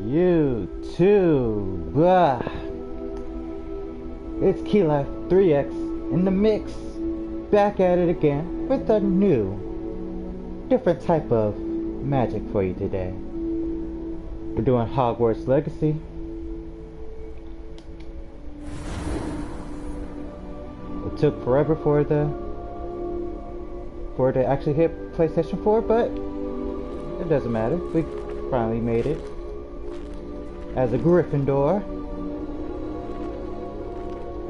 YouTube. It's Key Life 3X in the mix. Back at it again with a new, different type of magic for you today. We're doing Hogwarts Legacy. It took forever for it to actually hit PlayStation 4, but it doesn't matter. We finally made it as a Gryffindor.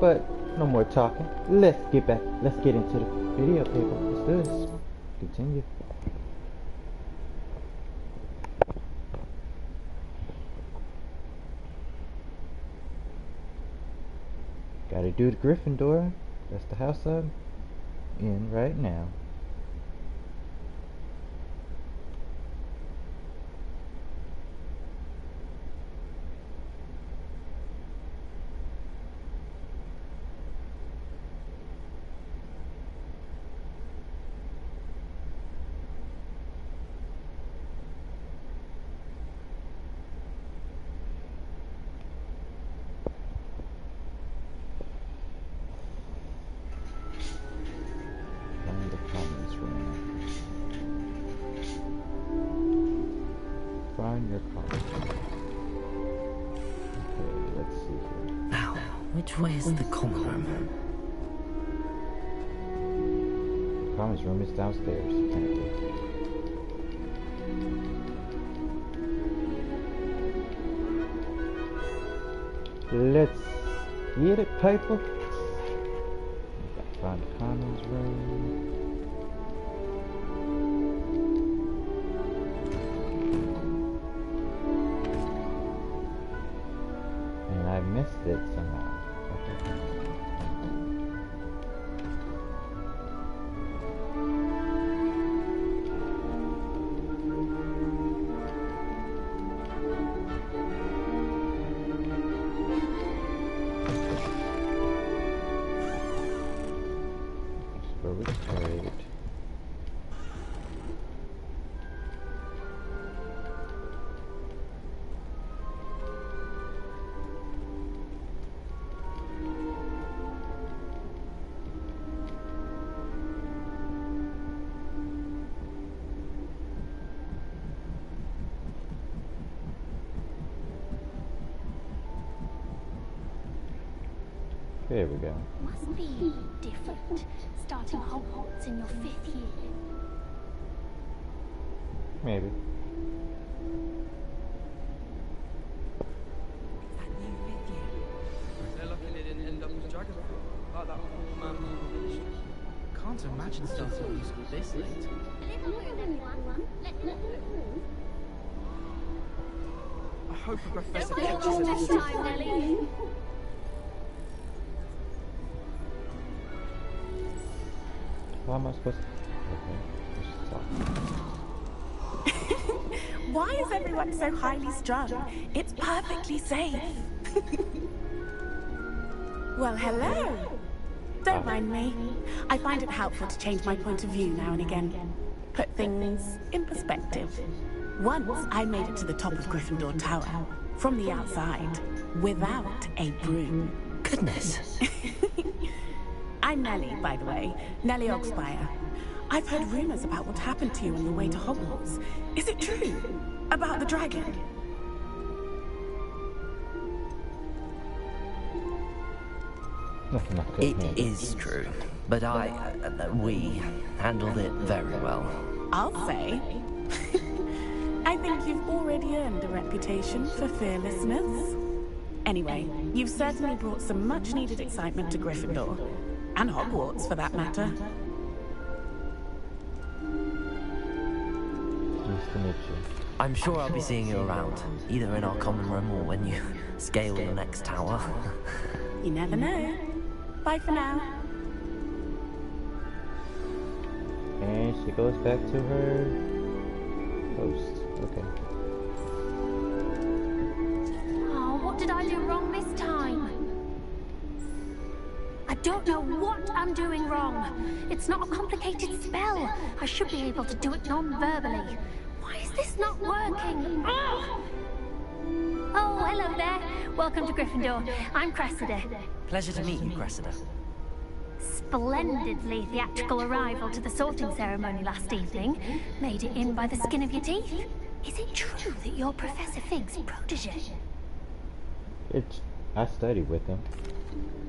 But no more talking. Let's get into the video, people. Let's do this. Continue. Gotta do the Gryffindor. That's the house I'm in right now. Find your car. Okay, let's see here. Now, which way is the common room? Commons room is downstairs, apparently. Let's get it, people. Find the commons room. I missed it somehow. Okay. That's where we trade. There we go. Must be different, starting Hogwarts in your 5th year. Maybe. That new 5th year. They're lucky they didn't end up as dragons. Like that poor man from the village. Can't imagine starting a new school this late. I hope a professor catches it this time, Nelly. What am I supposed to... Okay, let's stop. Why is everyone so highly strung? It's perfectly safe. Well, hello. Don't mind me. I find it helpful to change my point of view now and again. Put things in perspective. Once I made it to the top of Gryffindor Tower, from the outside, without a broom. Goodness. I'm Nellie, by the way. Nellie Oxfire. I've heard rumors about what happened to you on your way to Hogwarts. Is it true? About the dragon? It is true, but we handled it very well. I'll say. I think you've already earned a reputation for fearlessness. Anyway, you've certainly brought some much-needed excitement to Gryffindor. And Hogwarts, for that matter. Nice to meet you. I'm sure I'll be seeing you around, either in our common room or when you scale the next tower. You never know. Bye for now. And she goes back to her post. Okay. Oh, what did I do wrong this time? I don't know what I'm doing wrong. It's not a complicated spell. I should be able to do it non-verbally. Why is this not working? Ugh! hello there. Welcome to Gryffindor. I'm Cressida. Pleasure to meet you, Cressida. Splendidly theatrical arrival to the sorting ceremony last evening. Made it in by the skin of your teeth. Is it true that you're Professor Fig's protege? I studied with him.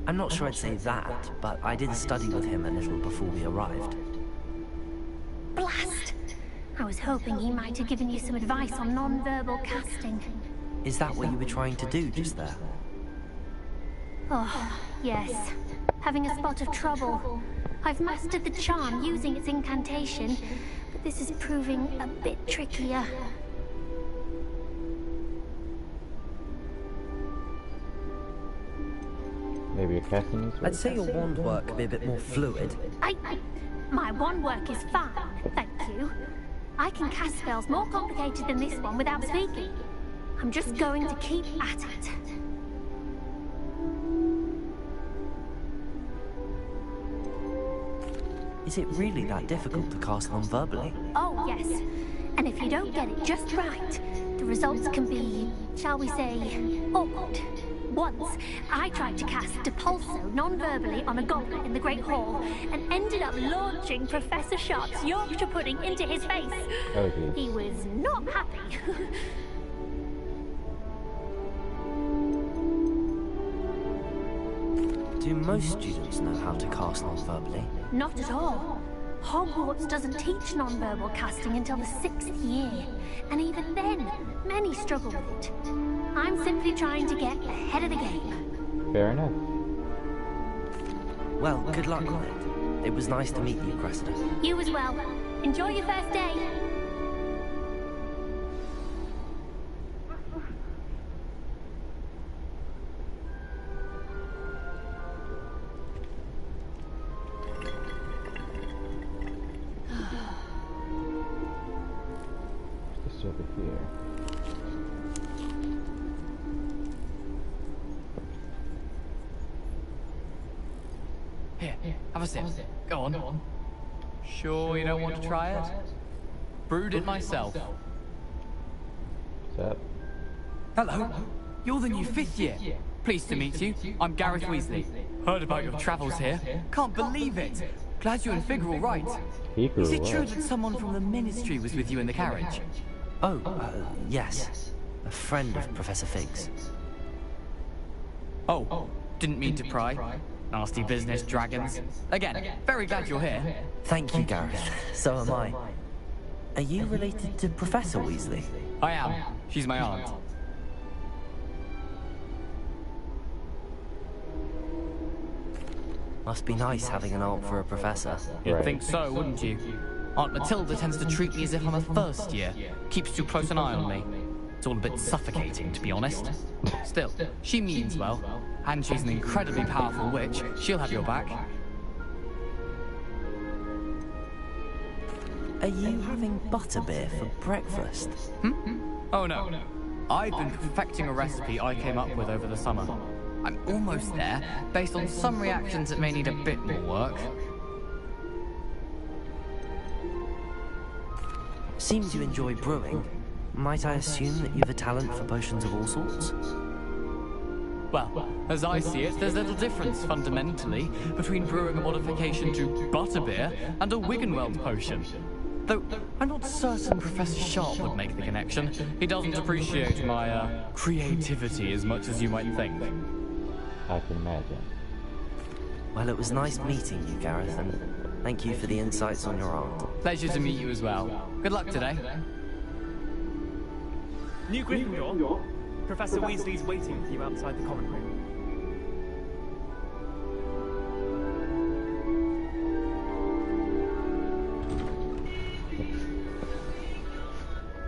I'm not sure I'd say that, but I did study with him a little before we arrived. Blast! I was hoping he might have given you some advice on non-verbal casting. Is that what you were trying to do just there? Oh, yes. Having a spot of trouble. I've mastered the charm using its incantation, but this is proving a bit trickier. Maybe your casting needs work? I'd say your wand work could be a bit more fluid. My wand work is fine, thank you. I can cast spells more complicated than this one without speaking. I'm just going to keep at it. Is it really that difficult to cast non-verbally? Oh, yes. And if you don't get it just right, the results can be, shall we say, awkward. Once, I tried to cast Depulso non-verbally on a goblet in the Great Hall and ended up launching Professor Sharp's Yorkshire pudding into his face. Oh, geez. He was not happy. Do most students know how to cast non-verbally? Not at all. Hogwarts doesn't teach non-verbal casting until the 6th year. And even then, many struggle with it. I'm simply trying to get ahead of the game. Fair enough. Well, good luck on it. It was nice to meet you, Cressida. You as well. Enjoy your first day. Just over here. Here, have a sip. Go on. Sure you don't want to try it? Brewed it myself. What's up? Hello. You're the new 5th year. Pleased to meet you. I'm Gareth Weasley. Heard about your travels here. Can't believe it. Glad you and Fig are all right. He grew Is it true up. that someone from the Ministry was with you in the carriage? Oh, yes. A friend of Professor Fig's. Oh, didn't mean to pry. Nasty business, dragons. Again, very glad you're here. Thank you, Gareth. So am I. Are you related to Professor Weasley? I am. She's my aunt. Must be nice having an aunt for a professor. You'd Right. think so, wouldn't you? Aunt Matilda tends to treat me as if I'm a first year. Keeps too close an eye on me. It's all a bit suffocating, to be honest. Still, she means well. And she's an incredibly powerful witch. She'll have your back. Are you having butterbeer for breakfast? Oh no. I've been perfecting a recipe I came up with over the summer. I'm almost there, based on some reactions that may need a bit more work. Seems you enjoy brewing. Might I assume that you have a talent for potions of all sorts? Well, as I see it, there's little difference fundamentally between brewing a modification to butterbeer and a Wiggenweld potion. Though I'm not certain Professor Sharp would make the connection. He doesn't appreciate my creativity as much as you might think. I can imagine. Well, it was nice meeting you, Gareth, and thank you for the insights on your aunt. Pleasure to meet you as well. Good luck today. New Gryffindor, Professor Weasley's waiting for you outside the common room.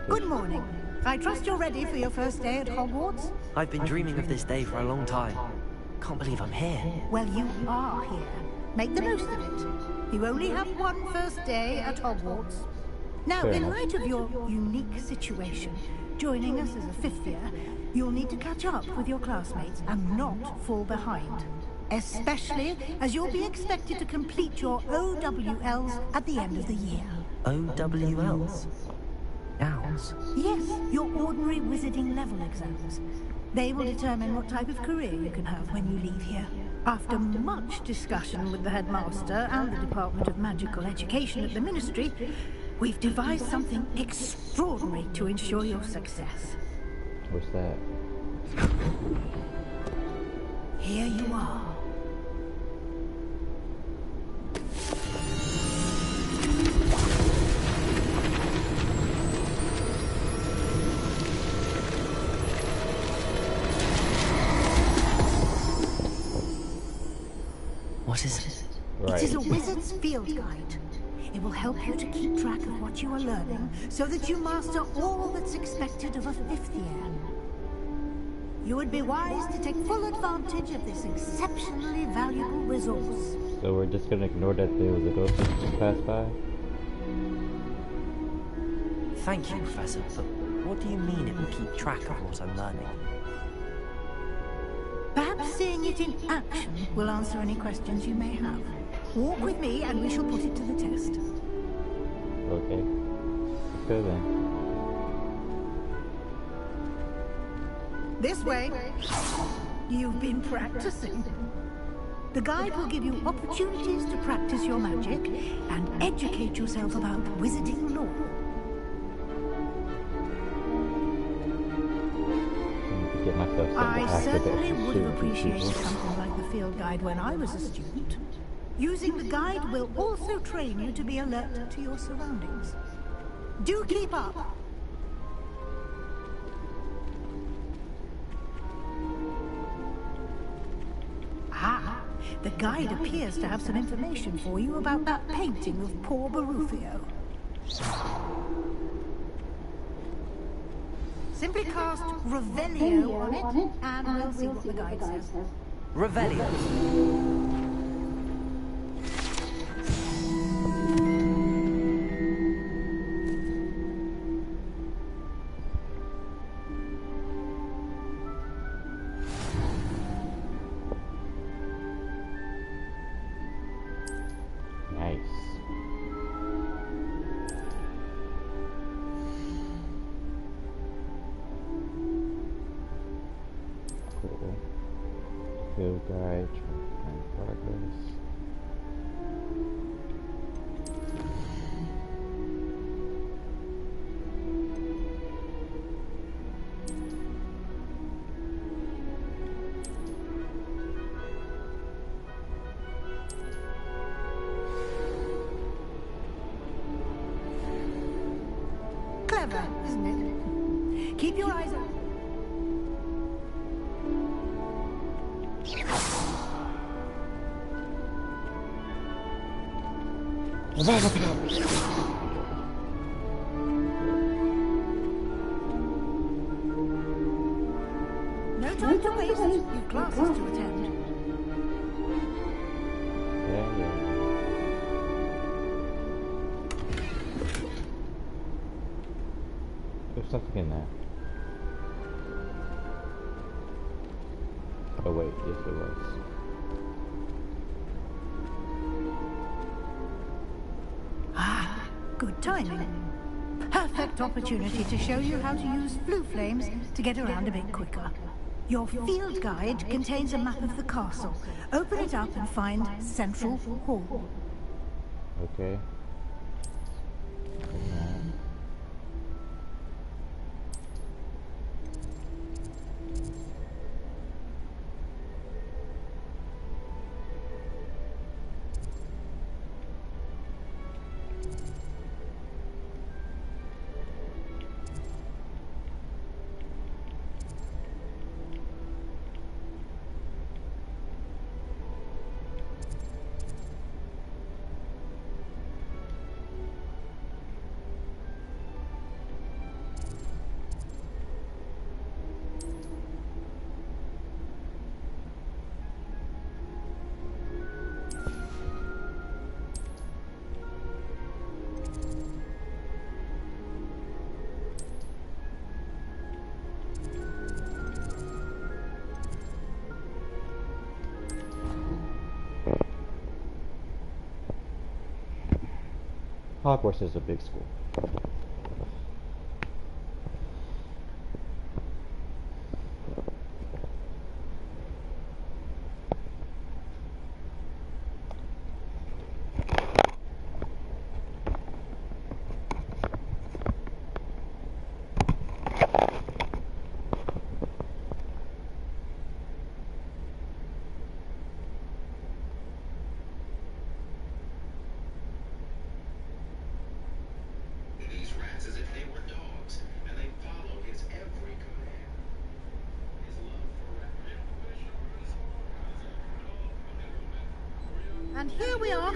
Good morning. I trust you're ready for your first day at Hogwarts? I've been dreaming of this day for a long time. Can't believe I'm here. Well, you are here. Make the most of it. You only have one first day at Hogwarts. Now, Fair in enough. light of your unique situation, joining us as a 5th year, you'll need to catch up with your classmates and not fall behind. Especially as you'll be expected to complete your OWLs at the end of the year. OWLs? Gowns? Yes, your ordinary wizarding level exams. They will determine what type of career you can have when you leave here. After much discussion with the headmaster and the Department of Magical Education at the Ministry, we've devised something extraordinary to ensure your success. What's that? Here you are. What is it? It is a wizard's field guide. It will help you to keep track of what you are learning so that you master all that's expected of a 5th year. You would be wise to take full advantage of this exceptionally valuable resource. So we're just gonna ignore that there was a ghost that just passed by? Thank you, Professor, but what do you mean it will keep track of what I'm learning? Perhaps seeing it in action will answer any questions you may have. Walk with me and we shall put it to the test. Okay. Let's go then. This way. You've been practicing. The guide will give you opportunities to practice your magic and educate yourself about wizarding lore. Get myself I certainly would have appreciated something like the field guide when I was a student. Using the guide will also train you to be alert to your surroundings. Do keep up. Ah, the guide appears to have some information for you about that painting of poor Barufio. Simply cast Revelio on it, and we'll see what the guide says. Revelio. Field guide, and progress. Clever, isn't it? Keep your eyes open. No time to waste. You've classes to attend. Yeah. There's something in there. Oh wait, yes there was. Ah, good timing. Perfect opportunity to show you how to use blue flames to get around a bit quicker. Your field guide contains a map of the castle. Open it up and find Central Hall. Okay. Hogwarts is a big school. And here we are.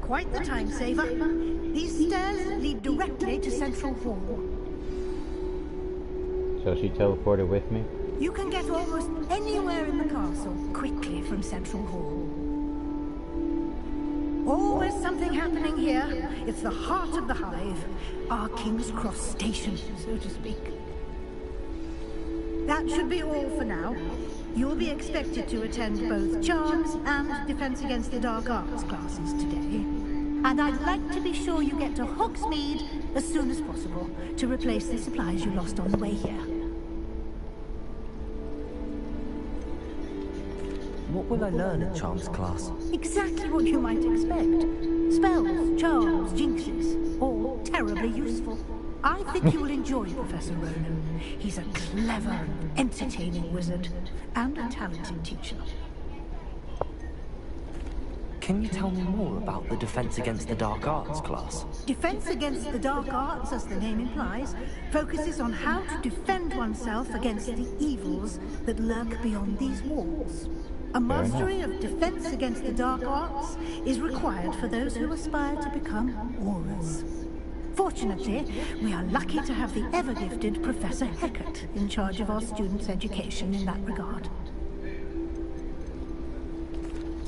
Quite the time saver. These stairs lead directly to Central Hall. So she teleported with me? You can get almost anywhere in the castle quickly from Central Hall. Always something happening here. It's the heart of the hive. Our King's Cross station, so to speak. That should be all for now. You'll be expected to attend both Charms and Defense Against the Dark Arts classes today. And I'd like to be sure you get to Hogsmeade as soon as possible to replace the supplies you lost on the way here. What will I learn at Charms class? Exactly what you might expect. Spells, charms, jinxes, all terribly useful. I think you will enjoy Professor Ronan. He's a clever, entertaining wizard and a talented teacher. Can you tell me more about the Defense Against the Dark Arts class? Defense Against the Dark Arts, as the name implies, focuses on how to defend oneself against the evils that lurk beyond these walls. A mastery of Defense Against the Dark Arts is required for those who aspire to become Aurors. Fortunately, we are lucky to have the ever-gifted Professor Hecat in charge of our students' education in that regard.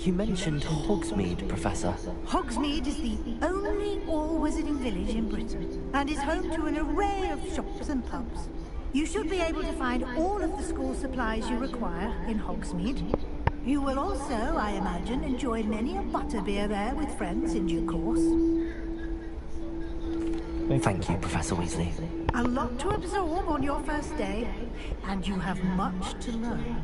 You mentioned Hogsmeade, Professor. Hogsmeade is the only all-wizarding village in Britain, and is home to an array of shops and pubs. You should be able to find all of the school supplies you require in Hogsmeade. You will also, I imagine, enjoy many a butterbeer there with friends in due course. Thank you, Professor Weasley. A lot to absorb on your first day, and you have much to learn.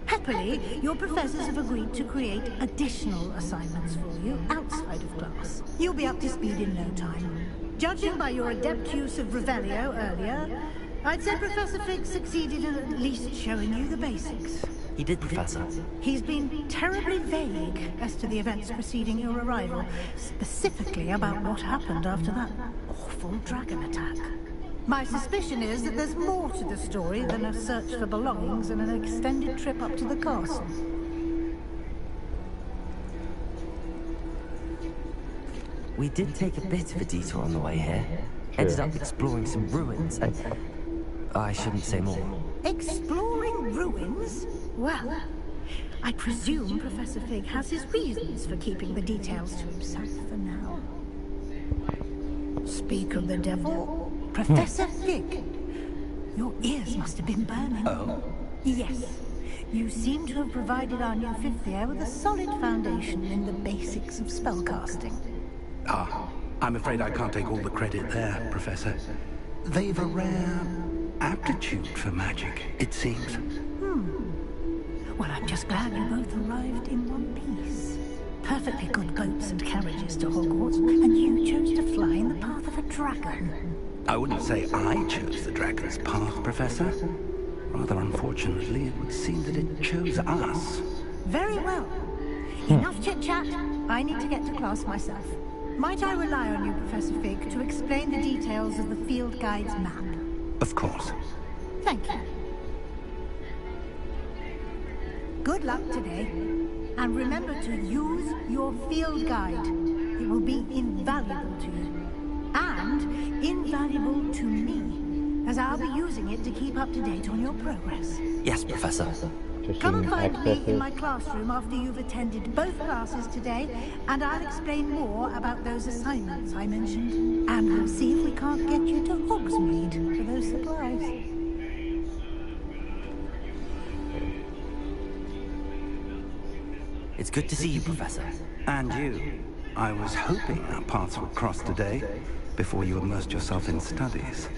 Happily, your professors have agreed to create additional assignments for you outside of class. You'll be up to speed in no time. Judging by your adept use of Revelio earlier, I'd say Professor Fig succeeded in at least showing you the basics. He did, Professor. He's been terribly vague as to the events preceding your arrival, specifically about what happened after that awful dragon attack. My suspicion is that there's more to the story than a search for belongings and an extended trip up to the castle. We did take a bit of a detour on the way here. Ended up exploring some ruins, and I shouldn't say more. Exploring ruins? Well, I presume Professor Fig has his reasons for keeping the details to himself for now. Speak of the devil, Professor Fig. Your ears must have been burning. Oh? Yes. You seem to have provided our new fifth year with a solid foundation in the basics of spellcasting. Ah, I'm afraid I can't take all the credit there, Professor. They've a rare aptitude for magic, it seems. Well, I'm just glad you both arrived in one piece. Perfectly good boats and carriages to Hogwarts, and you chose to fly in the path of a dragon. I wouldn't say I chose the dragon's path, Professor. Rather unfortunately, it would seem that it chose us. Very well. Enough chit-chat. I need to get to class myself. Might I rely on you, Professor Fig, to explain the details of the field guide's map? Of course. Thank you. Good luck today. And remember to use your field guide. It will be invaluable to you. And invaluable to me, as I'll be using it to keep up to date on your progress. Yes, Professor. Come and find me in my classroom after you've attended both classes today, and I'll explain more about those assignments I mentioned. And we'll see if we can't get you to Hogsmeade for those supplies. It's good to see you, Professor. And you. I was hoping our paths would cross today, before you immersed yourself in studies.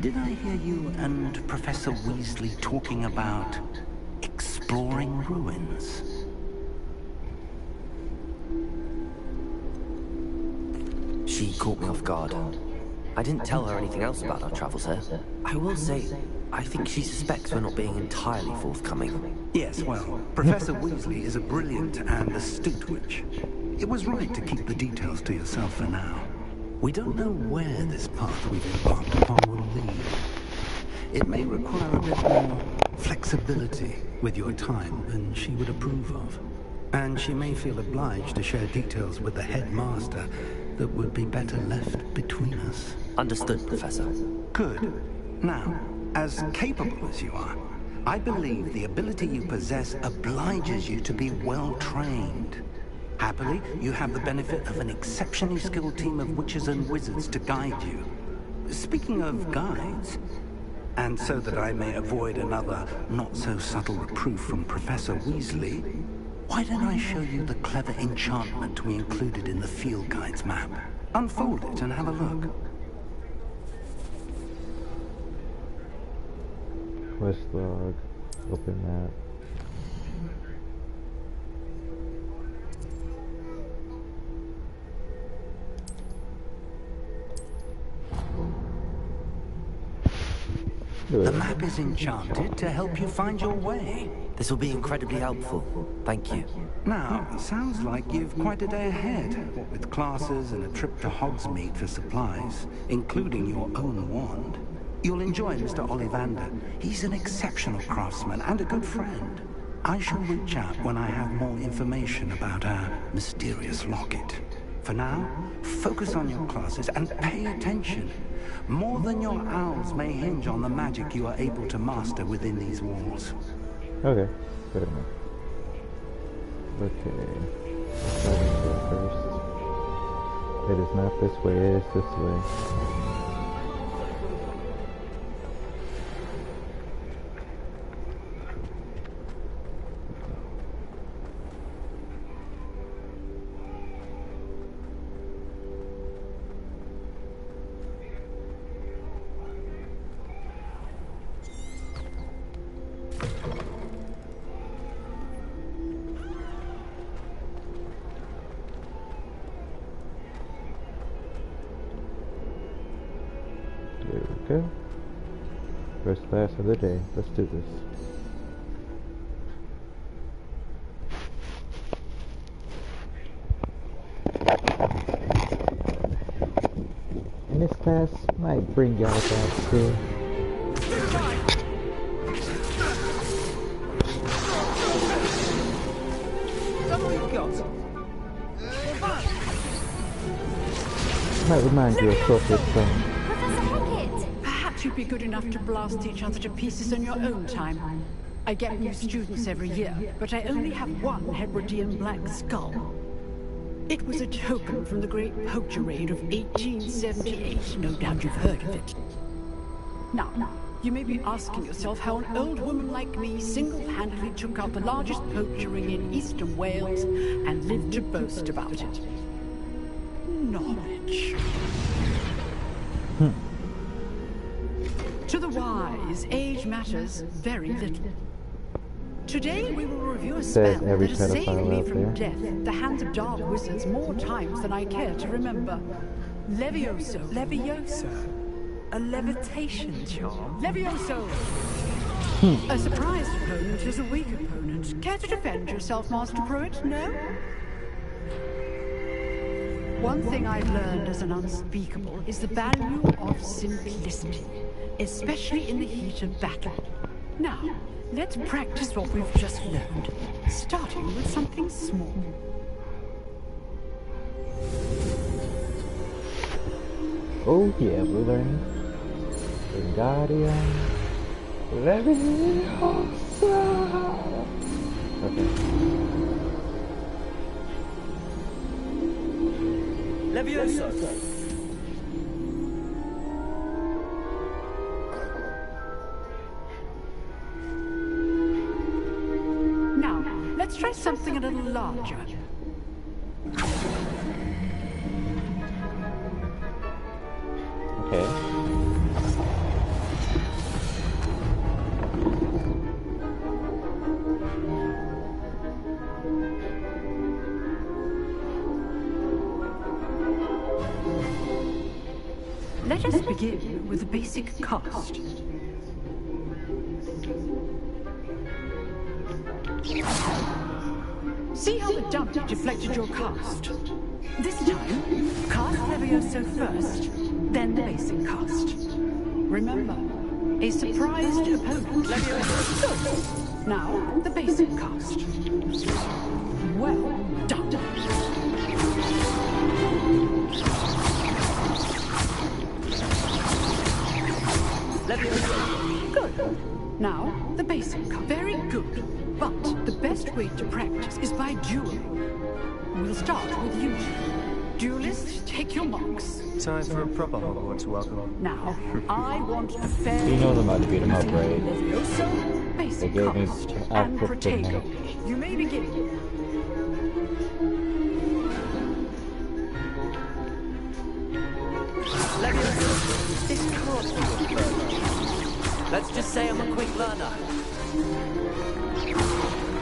Did I hear you and Professor Weasley talking about exploring ruins? She caught me off guard. I didn't tell her anything else about our travels here. I will say, I think she suspects we're not being entirely forthcoming. Yes, well, Professor Weasley is a brilliant and astute witch. It was right to keep the details to yourself for now. We don't know where this path we've embarked upon will lead. It may require a bit more flexibility with your time than she would approve of. And she may feel obliged to share details with the headmaster that would be better left between us. Understood, Professor. Good. Now, as capable as you are, I believe the ability you possess obliges you to be well trained. Happily, you have the benefit of an exceptionally skilled team of witches and wizards to guide you. Speaking of guides, and so that I may avoid another not-so-subtle reproof from Professor Weasley, why don't I show you the clever enchantment we included in the field guide's map? Unfold it and have a look. Quest log. Open map. The map is enchanted to help you find your way. This will be incredibly helpful. Thank you. Now, sounds like you've quite a day ahead, what with classes and a trip to Hogsmeade for supplies, including your own wand. You'll enjoy Mr. Ollivander. He's an exceptional craftsman and a good friend. I shall reach out when I have more information about our mysterious locket. For now, focus on your classes and pay attention. More than your owls may hinge on the magic you are able to master within these walls. Okay, good enough. Okay. First. It is not this way, it is this way. There we go. First class of the day. Let's do this. And this class might bring y'all back to might remind you of Sorcerer's Stone. Perhaps you'd be good enough to blast each other to pieces on your own time. I get new students every year, but I only have one Hebridean black skull. It was a token from the Great Poacher Raid of 1878. No doubt you've heard of it. Now, you may be asking yourself how an old woman like me single-handedly took out the largest poacher ring in eastern Wales and lived to boast about it. Knowledge. To the wise, age matters very little. Today we will review a spell that has saved me from death at the hands of dark wizards more times than I care to remember. Levioso. Levioso? A levitation charm? Levioso! A surprised opponent is a weak opponent. Care to defend yourself, Master Pruitt? No? One thing I've learned as an unspeakable is the value of simplicity, especially in the heat of battle. Now, let's practice what we've just learned, starting with something small. Oh yeah, we're learning Wingardium Leviosa. Okay. Levioso! Now, let's try something a little larger. Okay. Let us begin with a basic cast. See how the dummy deflected your cast? This time, cast Levioso first, then the basic cast. Remember, a surprised opponent. Levioso. Now, the basic cast. Well, Now, the basic. Very good. But the best way to practice is by dueling. We'll start with you. Duelists, take your marks. Time for a proper Hogwarts welcome. Now, I want a fair... He knows I'm about to beat him up, right? Levioso, They basic gave me cast, and access to Protego. him. You may begin. Levioso, this can't be your first. Let's just say I'm a quick learner.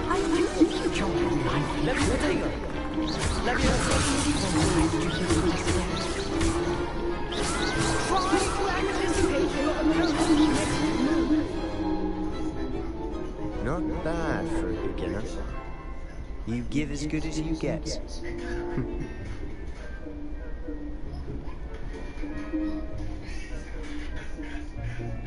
I do think you're online. Levioso. Levioso. Try to anticipate your opponent's next move. Not bad for a beginner. You give as good as you get.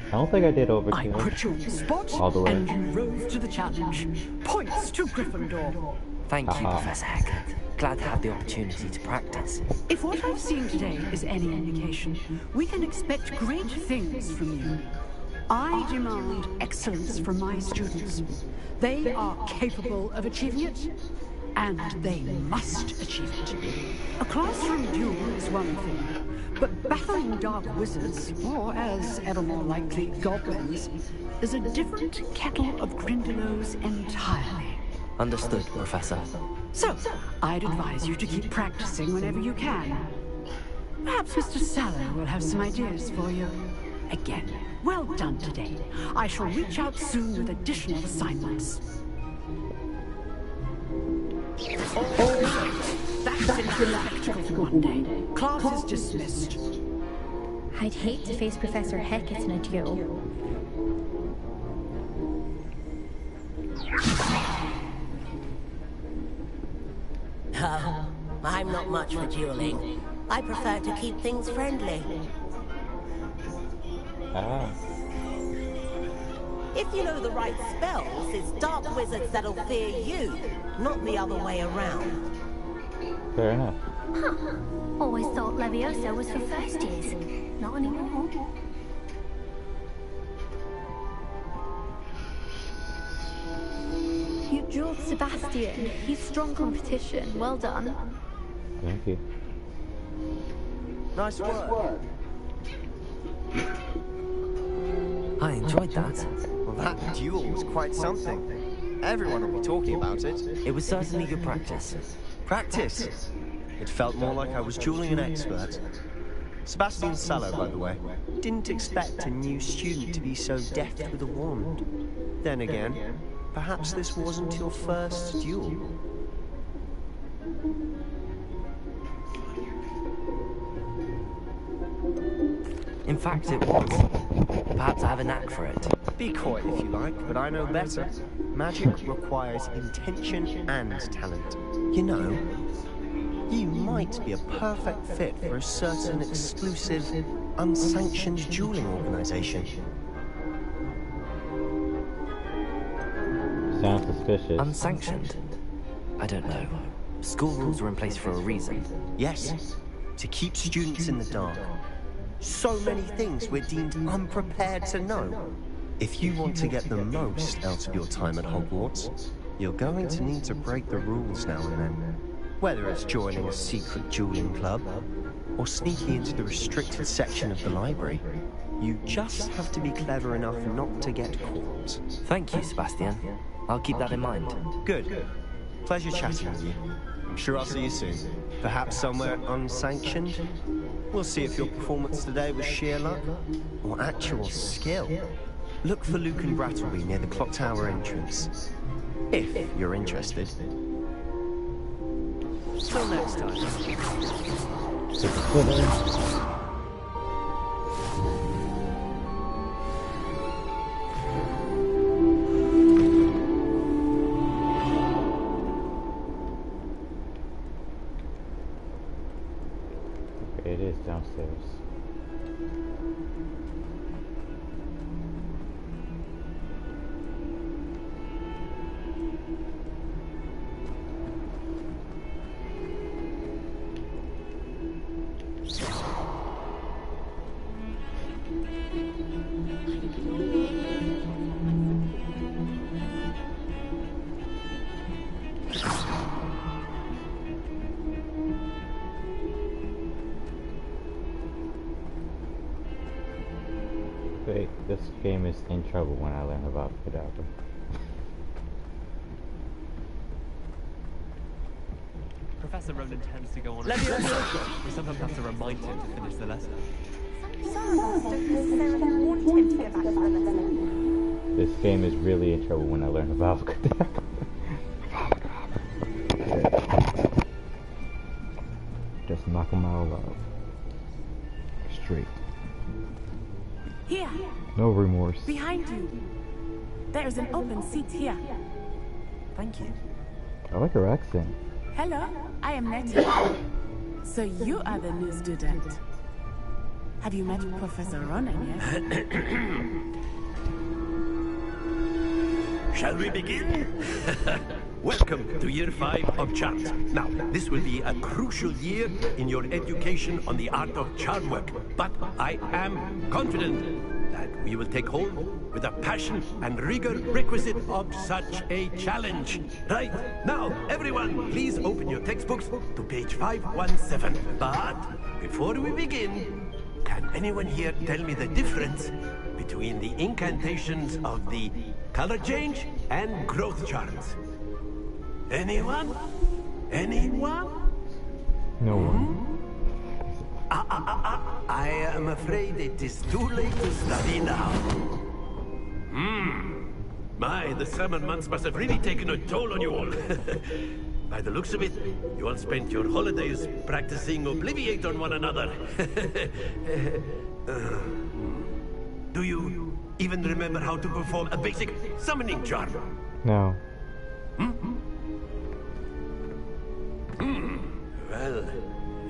I don't think I did overkill. I put you on the spot, All the way. and you rose to the challenge. Points to Gryffindor. Thank you, Professor Heck. Glad to have the opportunity to practice. If what I've seen today is any indication, we can expect great things from you. I demand excellence from my students. They are capable of achieving it, and they must achieve it. A classroom duel is one thing, but battling dark wizards, or as ever more likely, goblins, is a different kettle of Grindylows entirely. Understood, Professor. So, I'd advise you to keep practicing whenever you can. Perhaps Mr. Sallow will have some ideas for you. Again, well done today. I shall reach out soon with additional assignments. That's enough spectacle for one day. Class is dismissed. I'd hate to face Professor Hecat in a duel. Oh, I'm not much for dueling. I prefer to keep things friendly. Ah. If you know the right spells, it's dark wizards that'll fear you, not the other way around. Fair enough. Huh. Always thought Levioso was for first years. Not anymore. You dueled Sebastian. He's strong competition. Well done. Thank you. Nice work. I enjoyed that. Well, that duel was quite something. Everyone will be talking about it. It was certainly good practice. Practice? It felt more like I was dueling an expert. Sebastian Sallow, by the way. Didn't expect a new student to be so deft with a wand. Then again, perhaps this wasn't your first duel. In fact, it was. Perhaps I have a knack for it. Be coy if you like, but I know better. Magic requires intention and talent. You know, you might be a perfect fit for a certain exclusive, unsanctioned dueling organization. Sounds suspicious. Unsanctioned? I don't know. School rules were in place for a reason. Yes, to keep students in the dark. So many things we're deemed unprepared to know. If you want to get the most out of your time at Hogwarts, you're going to need to break the rules now and then. Whether it's joining a secret dueling club, or sneaking into the restricted section of the library, you just have to be clever enough not to get caught. Thank you, Sebastian. I'll keep that in mind. Good. Pleasure chatting with you. I'm sure I'll see you soon. Perhaps somewhere unsanctioned? We'll see if your performance today was sheer luck, or actual skill. Look for Luke and Brattleby near the clock tower entrance. If you're interested. Till next time. It is downstairs. this game is in trouble when I learn about Kadabra. Professor Ronan tends to go on. We sometimes have to remind him to finish the lesson. Some of us don't necessarily want him to go back to the lesson. This game is really in trouble when I learn about Kadabra. Just knock them all out. Straight. Here. No remorse. Behind you. There is an open seat here. Thank you. I like her accent. Hello, I am Nettie. So you are the new student. Have you met Professor Ronan yet? Shall we begin? Welcome to Year 5 of Charms. Now, this will be a crucial year in your education on the art of charm work, but I am confident that we will take hold with the passion and rigor requisite of such a challenge. Right, now, everyone, please open your textbooks to page 517. But before we begin, can anyone here tell me the difference between the incantations of the color change and growth charms? Anyone? Anyone? No one. I am afraid it is too late to study now. My, the summer months must have really taken a toll on you all. By the looks of it, you all spent your holidays practicing Obliviate on one another. Do you even remember how to perform a basic summoning charm? No. Well,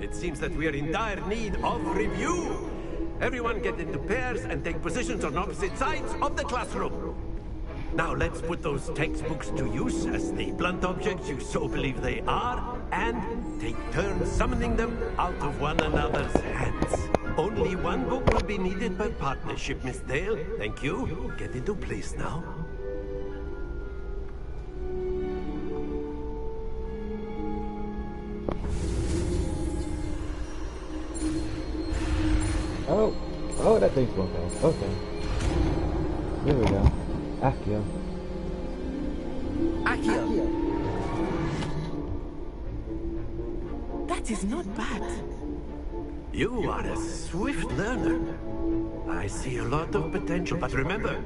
it seems that we are in dire need of review. Everyone get into pairs and take positions on opposite sides of the classroom. Now let's put those textbooks to use as the blunt objects you so believe they are, and take turns summoning them out of one another's hands. Only one book will be needed per partnership, Miss Dale. Thank you. Get into place now. Oh, that thing's going fast. Okay. There we go. Accio. Accio. That is not bad. You are a swift learner. I see a lot of potential, but remember,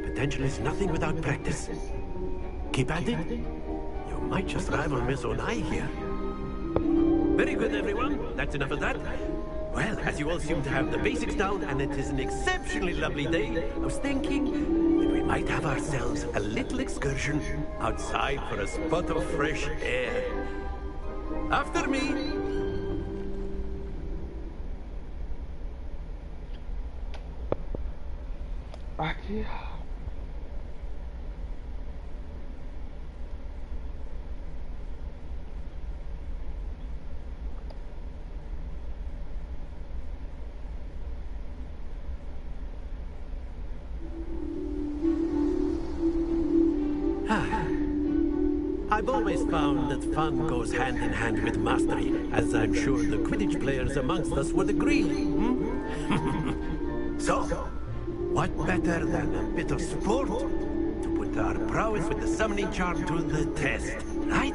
potential is nothing without practice. Keep at it. You might just rival Miss Onai here. Very good, everyone. That's enough of that. Well, as you all seem to have the basics down, and it is an exceptionally lovely day, I was thinking that we might have ourselves a little excursion outside for a spot of fresh air. After me. Accio. I've always found that fun goes hand in hand with mastery, as I'm sure the Quidditch players amongst us would agree. So, what better than a bit of sport to put our prowess with the summoning charm to the test, right?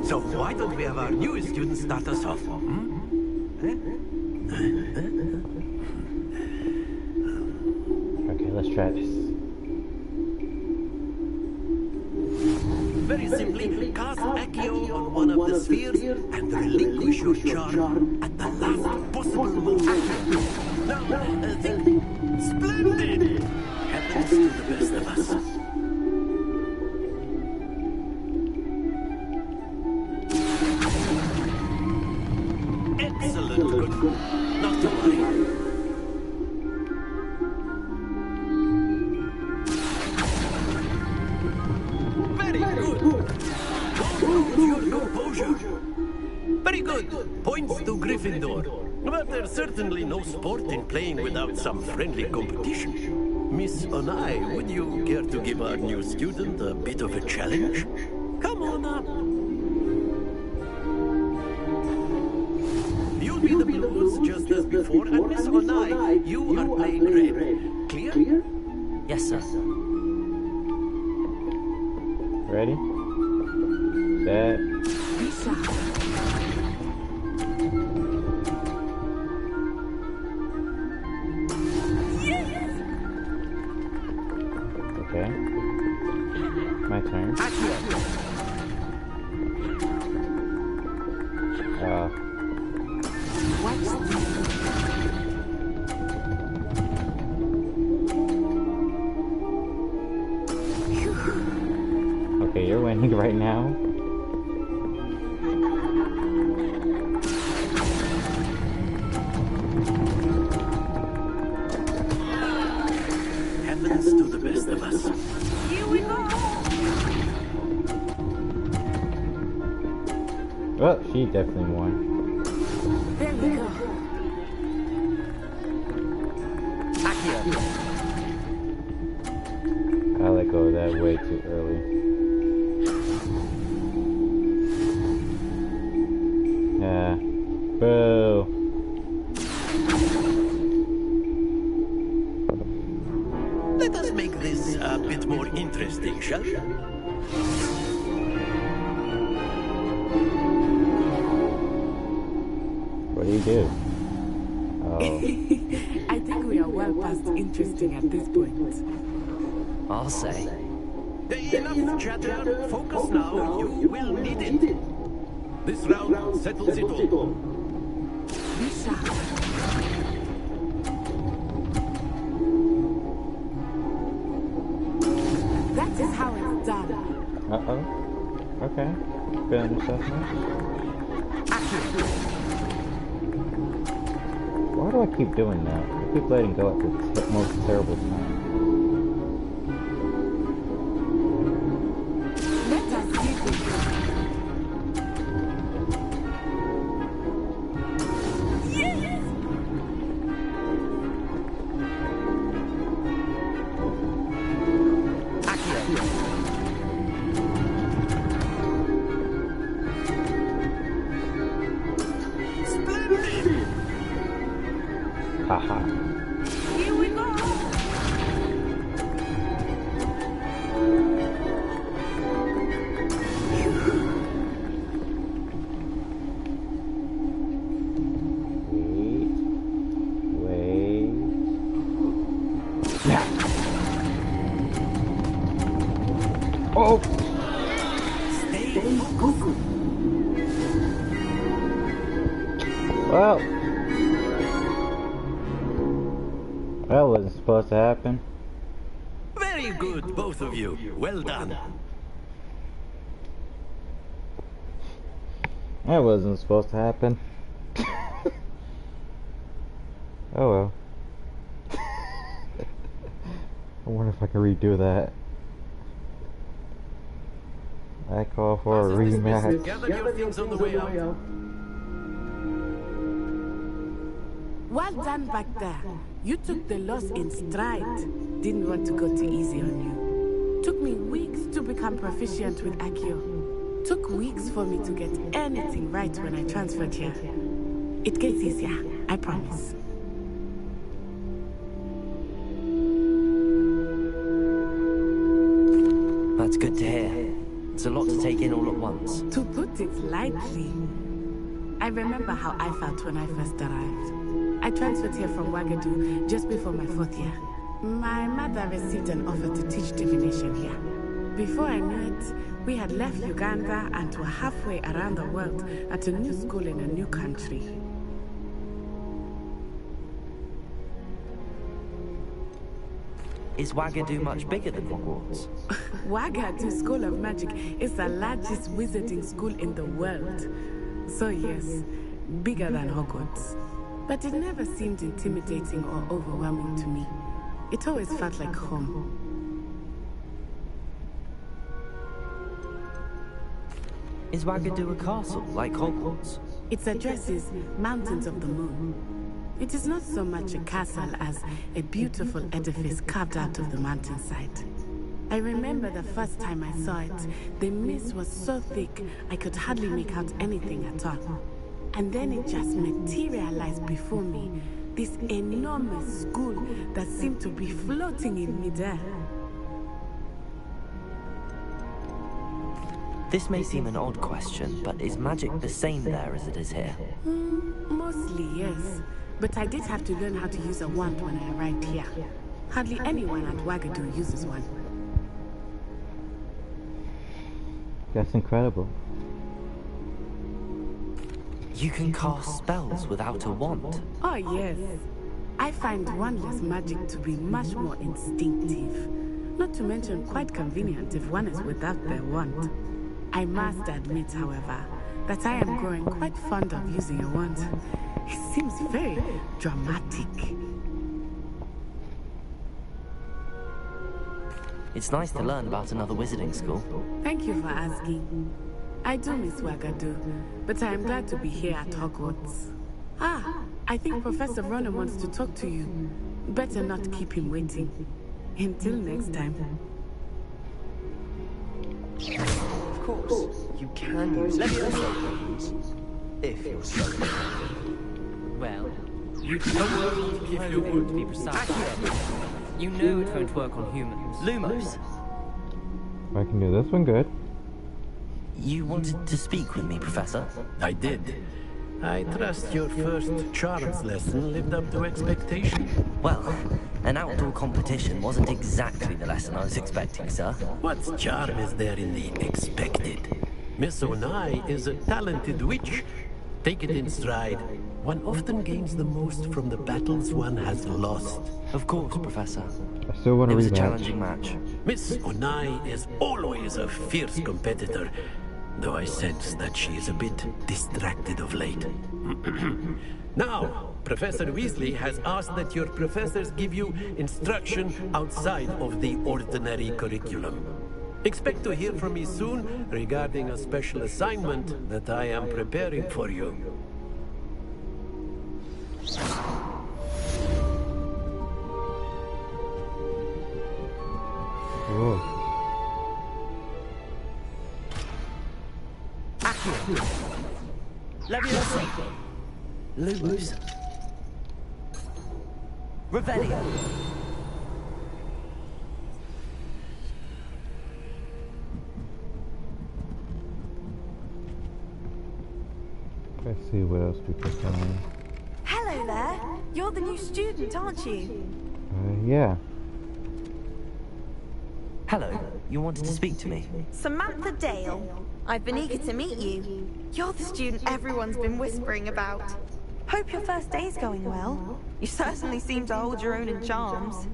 So why don't we have our newest student start us off? Okay, let's try this. Very simply, cast Accio on one of the spheres and relinquish your charm at the last possible moment. Now, think. Splendid! Happens to the best of us. Excellent, good. Not to worry. Very good. Don't lose your composure. Very good. Points to Gryffindor. But there's certainly no sport in playing without some friendly competition. Miss Onai, would you care to give our new student a bit of a challenge? Come on up. You'll be the blues just as before, and Miss Onai, you are playing red. Clear? Yes, sir. Ready? Set. Okay. My turn. Okay, you're winning right now. Happens to the best of us. Here we go. Oh, she definitely won. There we go. I let go of that way too early. Yeah. Boo. Let us make this a bit more interesting, shall we? What do you do? Oh. I think we are well past interesting at this point. I'll say. Enough chatter. Focus now. You will need it. This round settles it all. That is how it's done. Uh-oh. Okay. Feeling yourself now? Why do I keep doing that? I keep letting go at the most terrible time. Haha. Here we go. Wait. Yeah. Oh. Well. That wasn't supposed to happen. Very good, both of you. Well done. That wasn't supposed to happen. Oh well. I wonder if I can redo that. I call for a rematch. Gather your things on the way out. Well done back there. You took the loss in stride. Didn't want to go too easy on you. Took me weeks to become proficient with Accio. Took weeks for me to get anything right when I transferred here. It gets easier, I promise. That's good to hear. It's a lot to take in all at once. To put it lightly, I remember how I felt when I first arrived. I transferred here from Wagadu just before my 4th year. My mother received an offer to teach divination here. Before I knew it, we had left Uganda and were halfway around the world at a new school in a new country. Is Wagadu much bigger than Hogwarts? Wagadu School of Magic is the largest wizarding school in the world. So yes, bigger than Hogwarts. But it never seemed intimidating or overwhelming to me. It always felt like home. Is Wagadu a castle, like Hogwarts? Its address is Mountains of the Moon. It is not so much a castle as a beautiful edifice carved out of the mountainside. I remember the first time I saw it, the mist was so thick I could hardly make out anything at all. And then it just materialized before me, this enormous school that seemed to be floating in midair. This may seem an odd question, but is magic the same there as it is here? Mostly, yes. But I did have to learn how to use a wand when I arrived here. Hardly anyone at Wagadu uses one. That's incredible. You can cast spells without a wand? Oh, yes. I find wandless magic to be much more instinctive. Not to mention quite convenient if one is without their wand. I must admit, however, that I am growing quite fond of using a wand. It seems very dramatic. It's nice to learn about another wizarding school. Thank you for asking. I do miss Wagadu, but I am glad to be here at Hogwarts. Ah, I think Professor Ronan wants to talk to you. Better not keep him waiting. Until next time. Of course, you can use it if you're so. Well, you don't need if you would to be precise. You know it won't work on humans. Lumos! I can do this one good. You wanted to speak with me, Professor? I did. I trust your first charms lesson lived up to expectation. Well, an outdoor competition wasn't exactly the lesson I was expecting, sir. What charm is there in the expected? Miss Onai is a talented witch. Take it in stride. One often gains the most from the battles one has lost. Of course, Professor. I still want to read It was a that. challenging match. Miss Onai is always a fierce competitor, though I sense that she is a bit distracted of late. Now, Professor Weasley has asked that your professors give you instruction outside of the ordinary curriculum. Expect to hear from me soon regarding a special assignment that I am preparing for you. Whoa. Leviosa! Lumos! Revelio! Let's see what else we can find. Hello there. You're the new student, aren't you? Yeah. Hello, you wanted to speak to me? Samantha Dale. I've been eager to meet you. You're the student everyone's been whispering about. Hope your first day's going well. You certainly seem to hold your own in charms.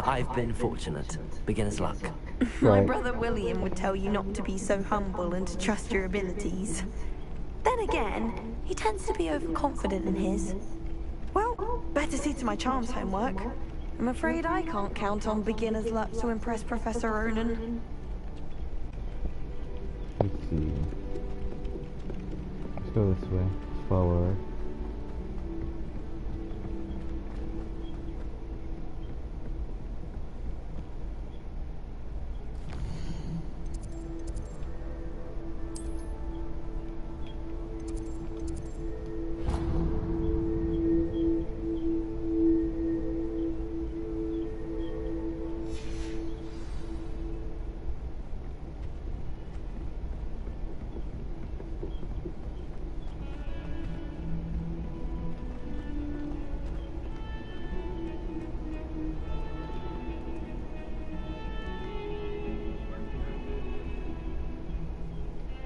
I've been fortunate. Beginner's luck. My brother William would tell you not to be so humble and to trust your abilities. Then again, he tends to be overconfident in his. Well, better see to my charms homework. I'm afraid I can't count on beginner's luck to impress Professor Ronan. Let's see. Let's go this way. Forward.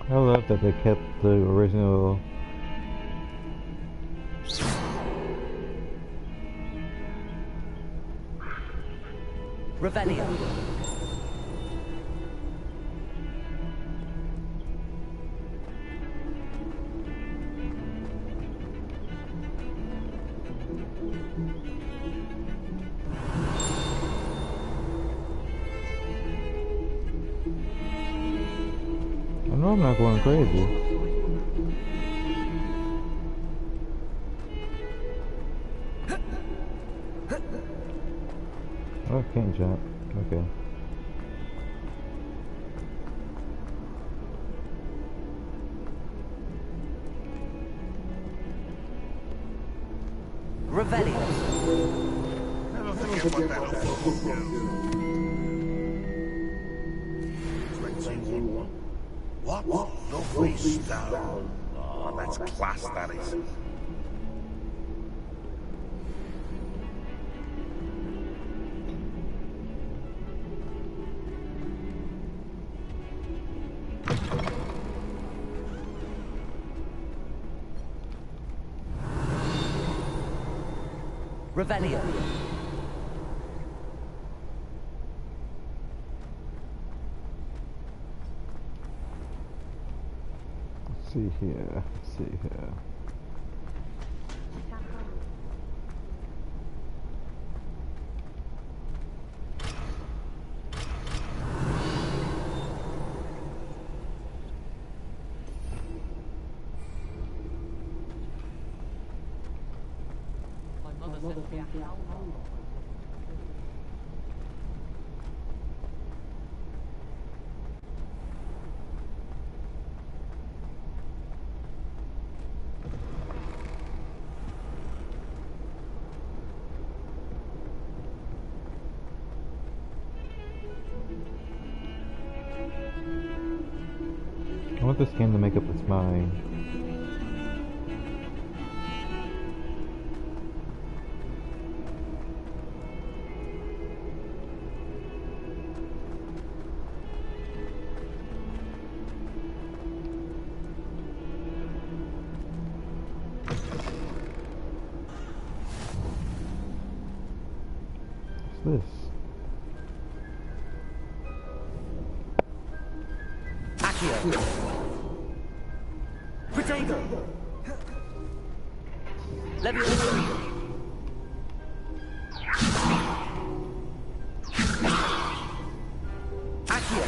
I love that they kept the original Revelio. I'm not going crazy. Oh, I can't jump. Okay. What? Lovely stone. Oh, that's class, that is. Revelio. Let's see here. Let's see here. I want this game to make up its mind. What's this? Accio. Protego. Leviosa. Accio.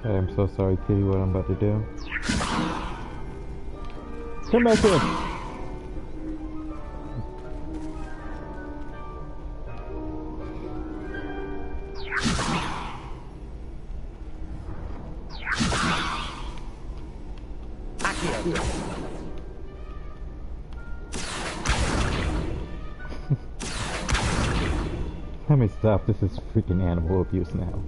Hey, I'm so sorry, Kitty, what I'm about to do. Come back here! Let me stop, this is freaking animal abuse now.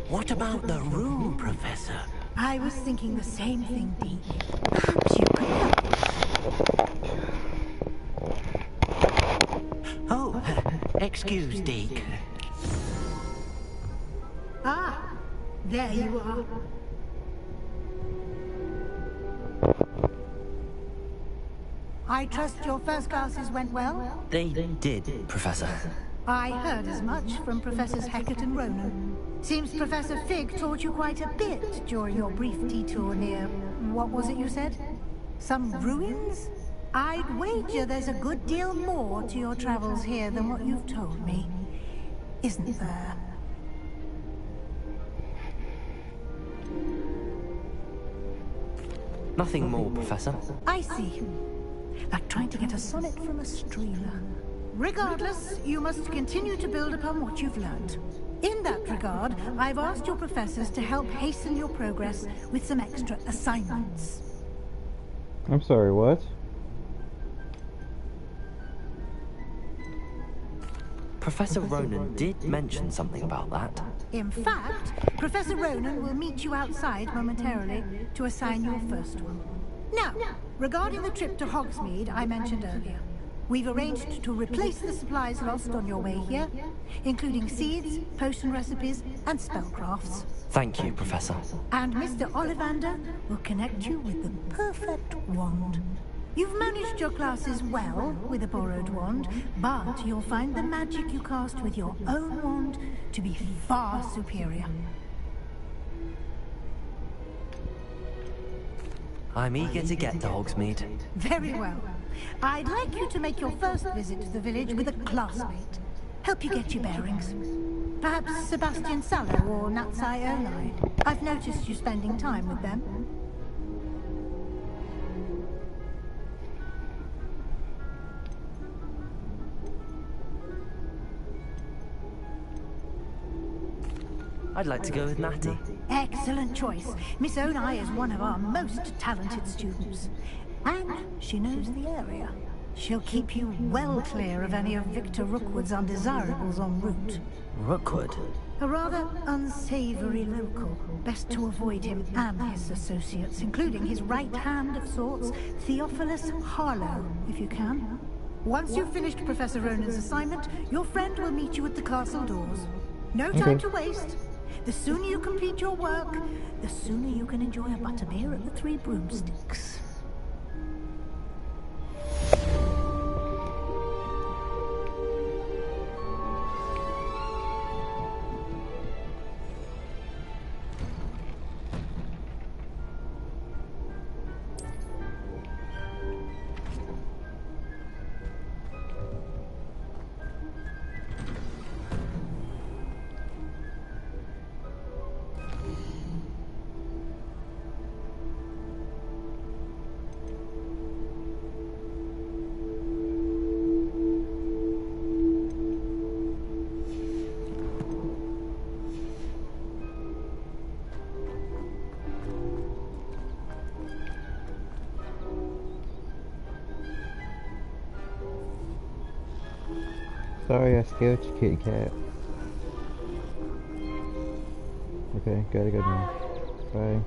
What about the room, Professor? I was thinking the same thing, Deke. Perhaps you could help. Oh, excuse, Deke. Ah, there you are. I trust your first classes went well? They did, Professor. I heard as much from Professors Hecat and Ronan. Seems Professor Fig taught you quite a bit during your brief detour near... what was it you said? Some ruins? I'd wager there's a good deal more to your travels here than what you've told me. Isn't there? Nothing more, Professor. I see. Like trying to get a sonnet from a streamer. Regardless, you must continue to build upon what you've learned. In that regard, I've asked your professors to help hasten your progress with some extra assignments. I'm sorry, what? Professor Ronan did mention something about that. In fact, Professor Ronan will meet you outside momentarily to assign your first one. Now, regarding the trip to Hogsmeade I mentioned earlier, we've arranged to replace the supplies lost on your way here, including seeds, potion recipes, and spellcrafts. Thank you, Professor. And Mr. Ollivander will connect you with the perfect wand. You've managed your classes well with a borrowed wand, but you'll find the magic you cast with your own wand to be far superior. I'm eager to get to Hogsmeade. Very well. I'd like you to make your first visit to the village with a classmate. Help you get your bearings. Perhaps Sebastian Sallow or Natsai Onai. I've noticed you spending time with them. I'd like to go with Natty. Excellent choice. Miss Onai is one of our most talented students. And she knows the area. She'll keep you well clear of any of Victor Rookwood's undesirables en route. Rookwood? A rather unsavory local. Best to avoid him and his associates, including his right hand of sorts, Theophilus Harlow, if you can. Once you've finished Professor Ronan's assignment, your friend will meet you at the castle doors. No time to waste. The sooner you complete your work, the sooner you can enjoy a butterbeer at the Three Broomsticks. Sorry, I scared your kitty cat. Okay, gotta go now. Bye.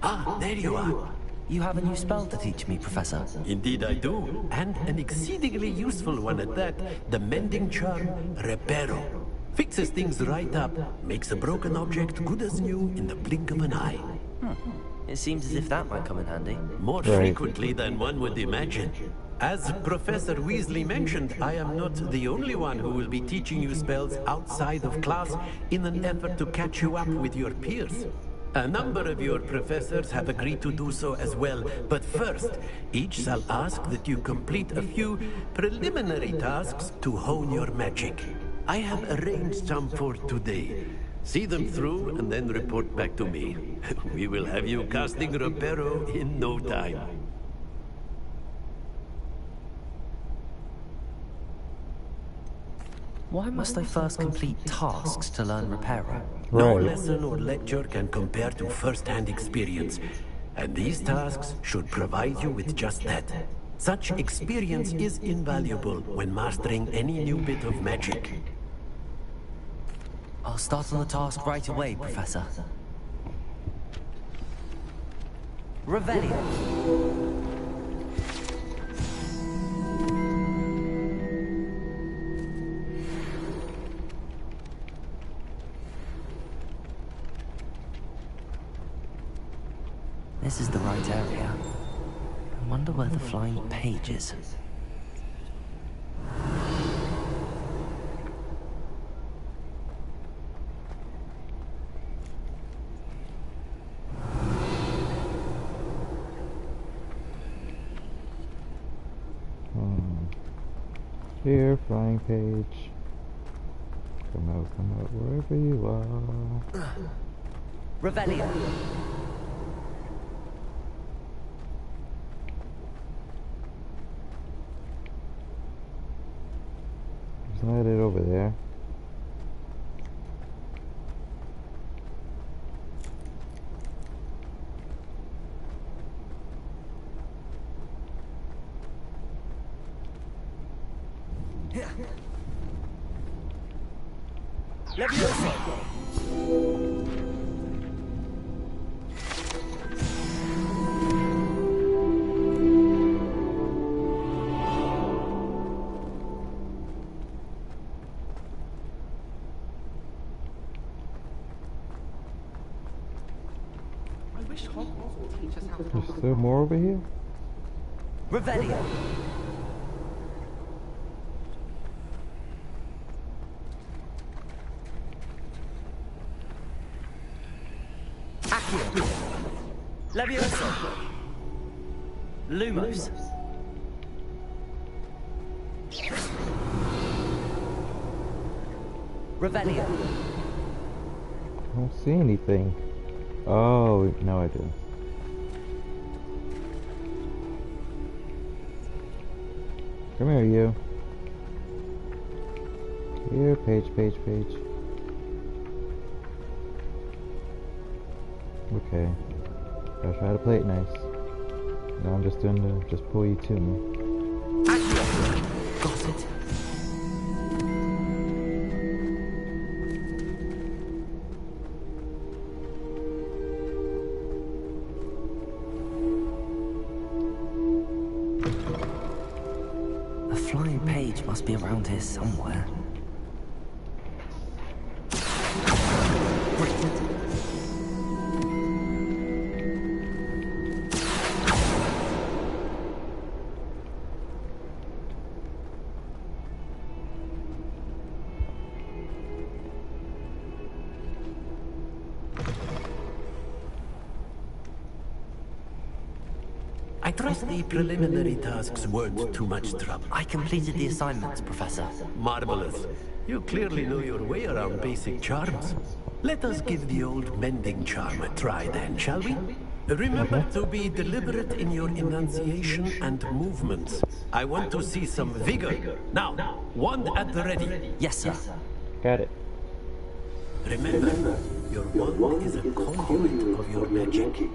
Ah, there you are. You have a new spell to teach me, Professor. Indeed I do, and an exceedingly useful one at that. The mending charm, Reparo. Fixes things right up, makes a broken object good as new in the blink of an eye. It seems as if that might come in handy. More frequently than one would imagine. As Professor Weasley mentioned, I am not the only one who will be teaching you spells outside of class in an effort to catch you up with your peers. A number of your professors have agreed to do so as well, but first, each shall ask that you complete a few preliminary tasks to hone your magic. I have arranged some for today. See them through and then report back to me. We will have you casting Reparo in no time. Why must I first complete tasks to learn Reparo? No lesson or lecture can compare to first-hand experience, and these tasks should provide you with just that. Such experience is invaluable when mastering any new bit of magic. I'll start on the task right away, Professor. Revelio. This is the right area. I wonder where the flying page is. Here, flying page. Come out, wherever you are. Revelio. Slide it over there. I wish Hogwarts would teach us how to... Is there more over here? Revelio. Accio. Levioso. Lumos. Revelio. I don't see anything. Oh, no I do. Come here, you. Here, page. Okay. I'll try to play it nice. Now I'm just doing to just pull you to me. Got it. A flying page must be around here somewhere. I trust the preliminary tasks weren't too much trouble. I completed the assignments, Professor. Marvelous. You clearly know your way around basic charms. Let us give the old mending charm a try then, shall we? Remember to be deliberate in your enunciation and movements. I want to see some vigor. Now, wand at the ready. Yes, sir. Got it. Remember, your wand is a conduit of your magic.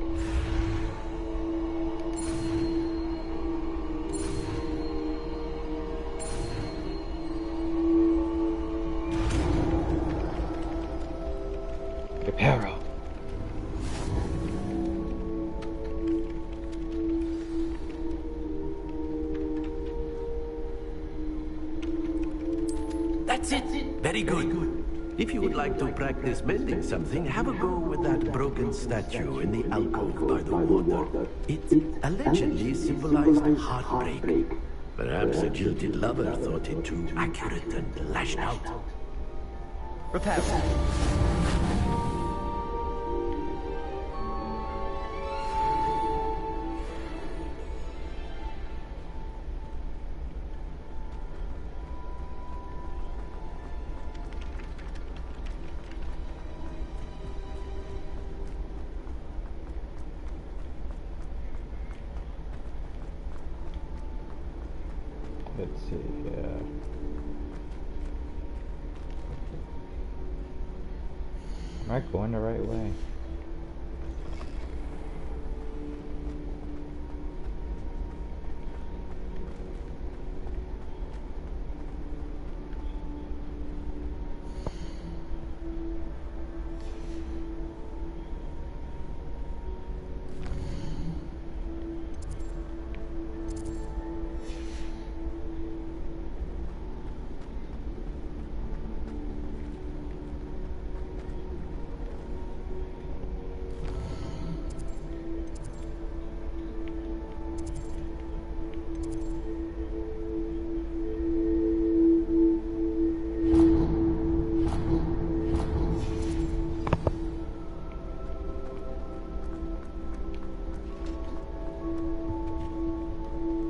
Reparo. That's it. Very good. If you would like to practice mending something, have a go with that broken statue in the alcove by the water. It allegedly symbolized heartbreak. Perhaps a jilted lover thought it too accurate and lashed out. Repair. Let's see, am I going the right way?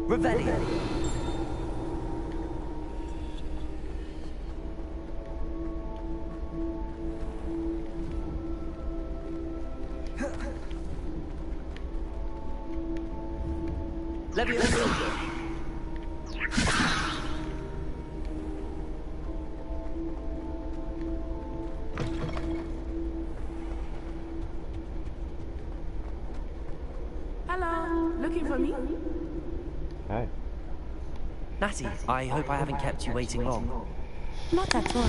Revelio. Levioso. Hello, looking for me? Hi. Natty, I hope I haven't kept you waiting long. Not at all.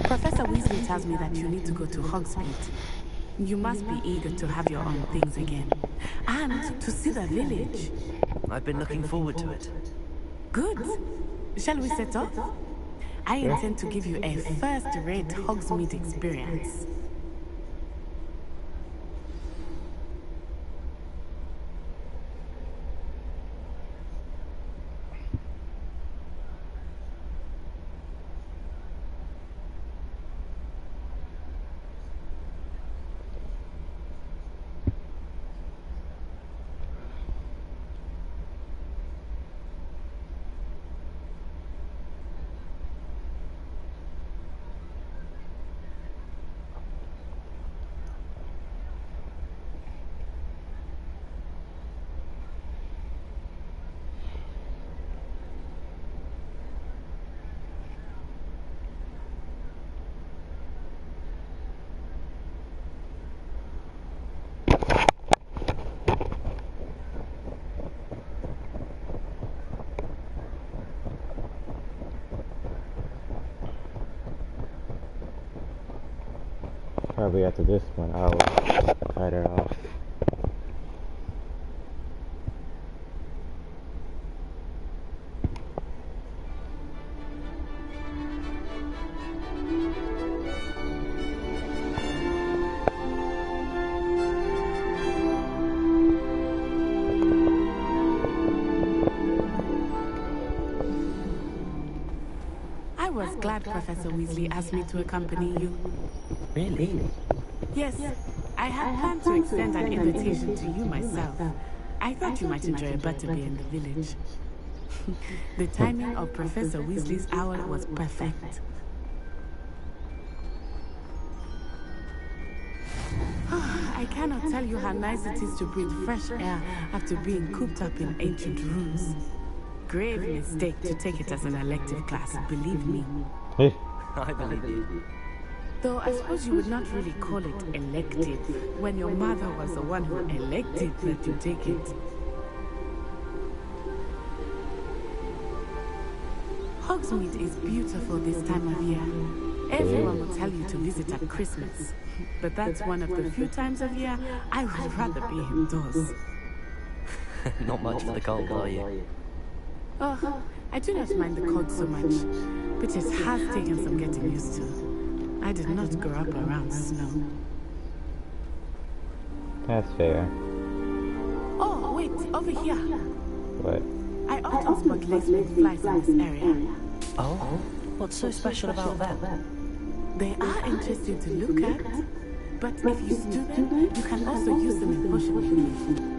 Professor Weasley tells me that you need to go to Hogsmeade. You must be eager to have your own things again. And to see the village. I've been looking forward to it. Good. Shall we set off? I intend to give you a first-rate Hogsmeade experience. Probably after this one, I'll cut her off. I was glad Professor Weasley asked me to accompany you. Really? Yes, I had planned to extend an invitation to you myself. I thought you might enjoy a butterbeer in the village. The timing of Professor Weasley's owl was perfect. I cannot tell you how nice it is to breathe fresh air after being cooped up in ancient rooms. Grave mistake to take it as an elective class, believe me. I believe you. Though I suppose you would not really call it elective when your mother was the one who elected that you take it. Hogsmeade is beautiful this time of year. Everyone will tell you to visit at Christmas, but that's one of the few times of year I would rather be indoors. Not much for the cold, are you? Oh, I do not mind the cold so much, but it has taken some getting used to. I did not grow up around snow. That's fair. Oh, wait, over here. What? I often spot lacemen flies in this area. Oh? What's so special about them? They are interesting to look at, but if you stew them, you can also use them in potion making.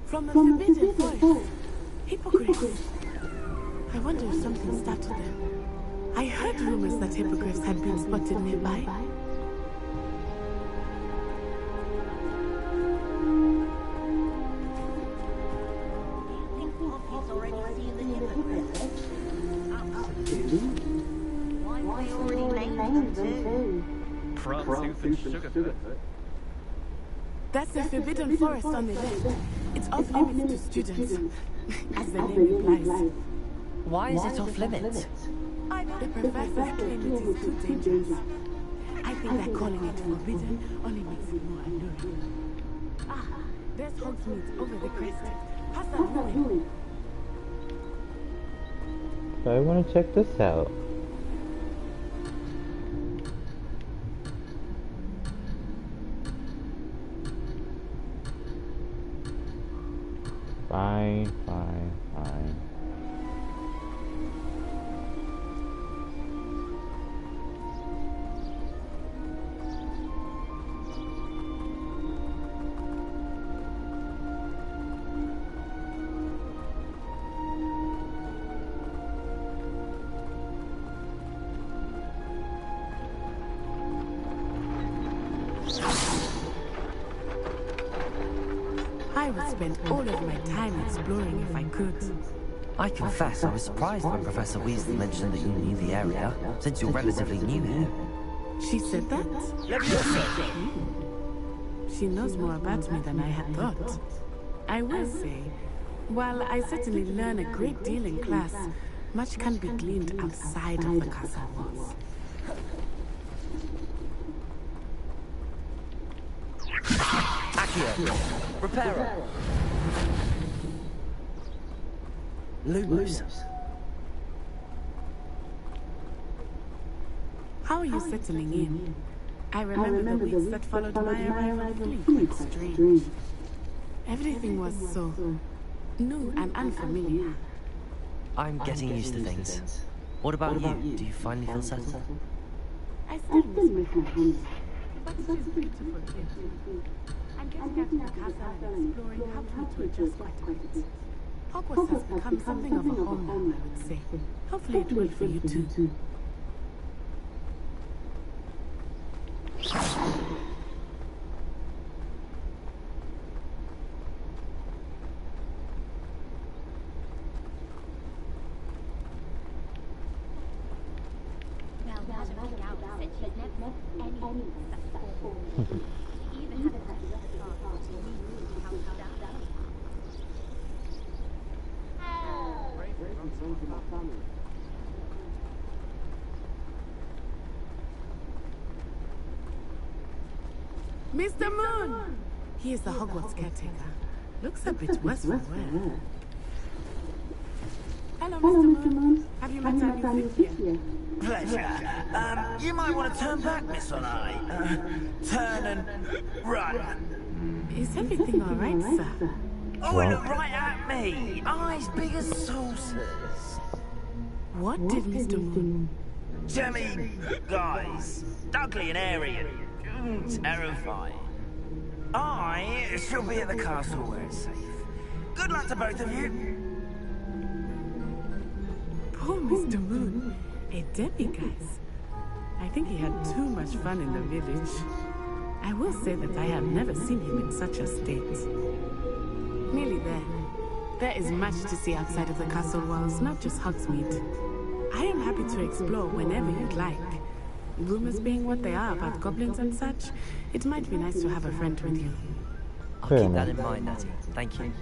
From the forbidden forest. Hippogriffs. I wonder if something started them. I heard rumors that hippogriffs had been spotted nearby. That's the forbidden forest on the left. It's off limits to students, as the name implies. Why is it off limits? The professors claim it is too dangerous. I think that calling it forbidden only makes it more alluring. Ah, there's Hogsmeade over the crest. Pass that way. I want to check this out. Fine. I would spend all of my time exploring if I could. I confess I was surprised when Professor Weasley mentioned that you knew the area, since you're relatively new here. She said that? She knows more about me than I had thought. I will say, while I certainly learn a great deal in class, much can be gleaned outside of the castle walls. Accio, Reparo. Lumos. How are you settling in? I remember the weeks that followed my arrival feeling quite strange. Everything was so new and unfamiliar. I'm getting used to things. What about you? Do you finally feel settled? I still miss my home, but it is beautiful here. And getting out of the castle and exploring helped me to adjust quite a bit. Hogwarts has become something of a home now, I would say. Hopefully it will for you too. Mr. Moon! He is the Hogwarts caretaker. Looks a bit worse for wear. Hello, Mr. Moon. Have you met our new fifth year? Pleasure. You might want to turn back, Miss on I. Turn and run. Is everything all right, sir? Oh, it looked right at me. Eyes big as saucers. What did Mr. Moon? Jemmy, guys. Ugly and airy and terrifying. I shall be at the castle where it's safe. Good luck to both of you. Poor Mr. Moon. A demiguise. I think he had too much fun in the village. I will say that I have never seen him in such a state. Nearly there. There is much to see outside of the castle walls, not just Hogsmeade. I am happy to explore whenever you'd like. Rumors being what they are about goblins and such, it might be nice to have a friend with you. I'll keep that in mind, Natty. Thank you.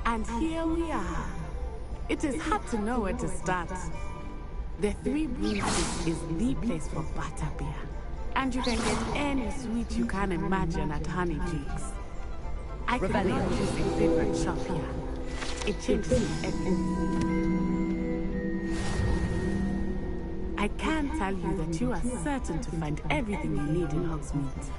And here we are. It is hard to know where to start. The Three Breezes is the place for butterbeer. And you can get any sweet you can imagine at Honeycheeks. I could not choose a favorite shop here. It changes with everything. I can tell you that you are certain to find everything you need in Hogsmeade.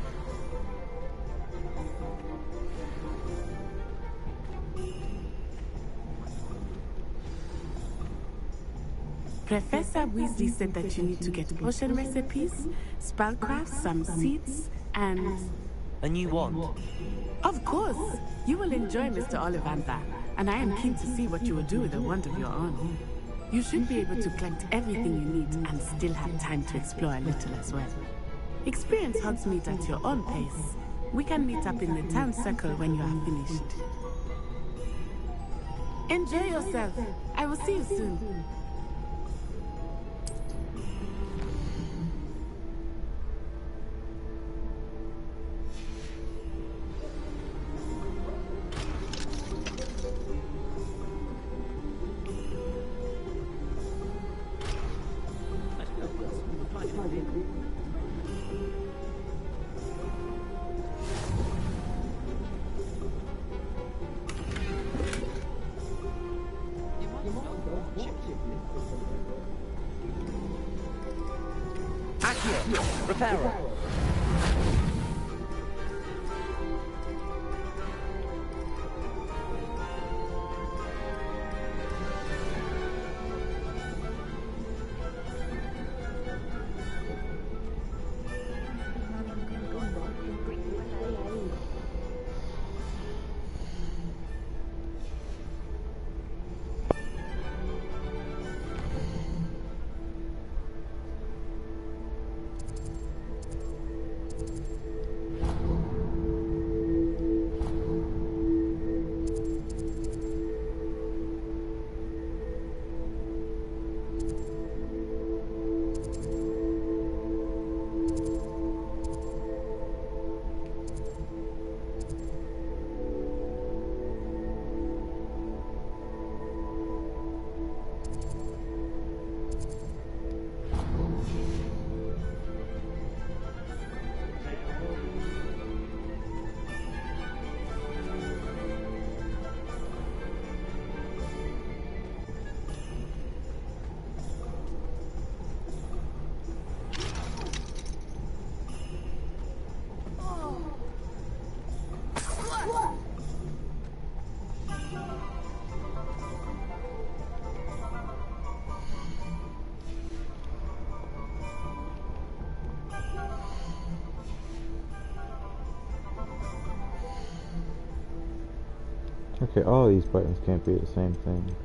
Professor Weasley said that you need to get potion recipes, spellcraft, some seeds, and... A new wand? Of course! You will enjoy Mr. Ollivander, and I am keen to see what you will do with a wand of your own. You should be able to collect everything you need and still have time to explore a little as well. Experience Hogsmeade at your own pace. We can meet up in the town circle when you are finished. Enjoy yourself. I will see you soon. Reparo. Okay, all these buttons can't be the same thing.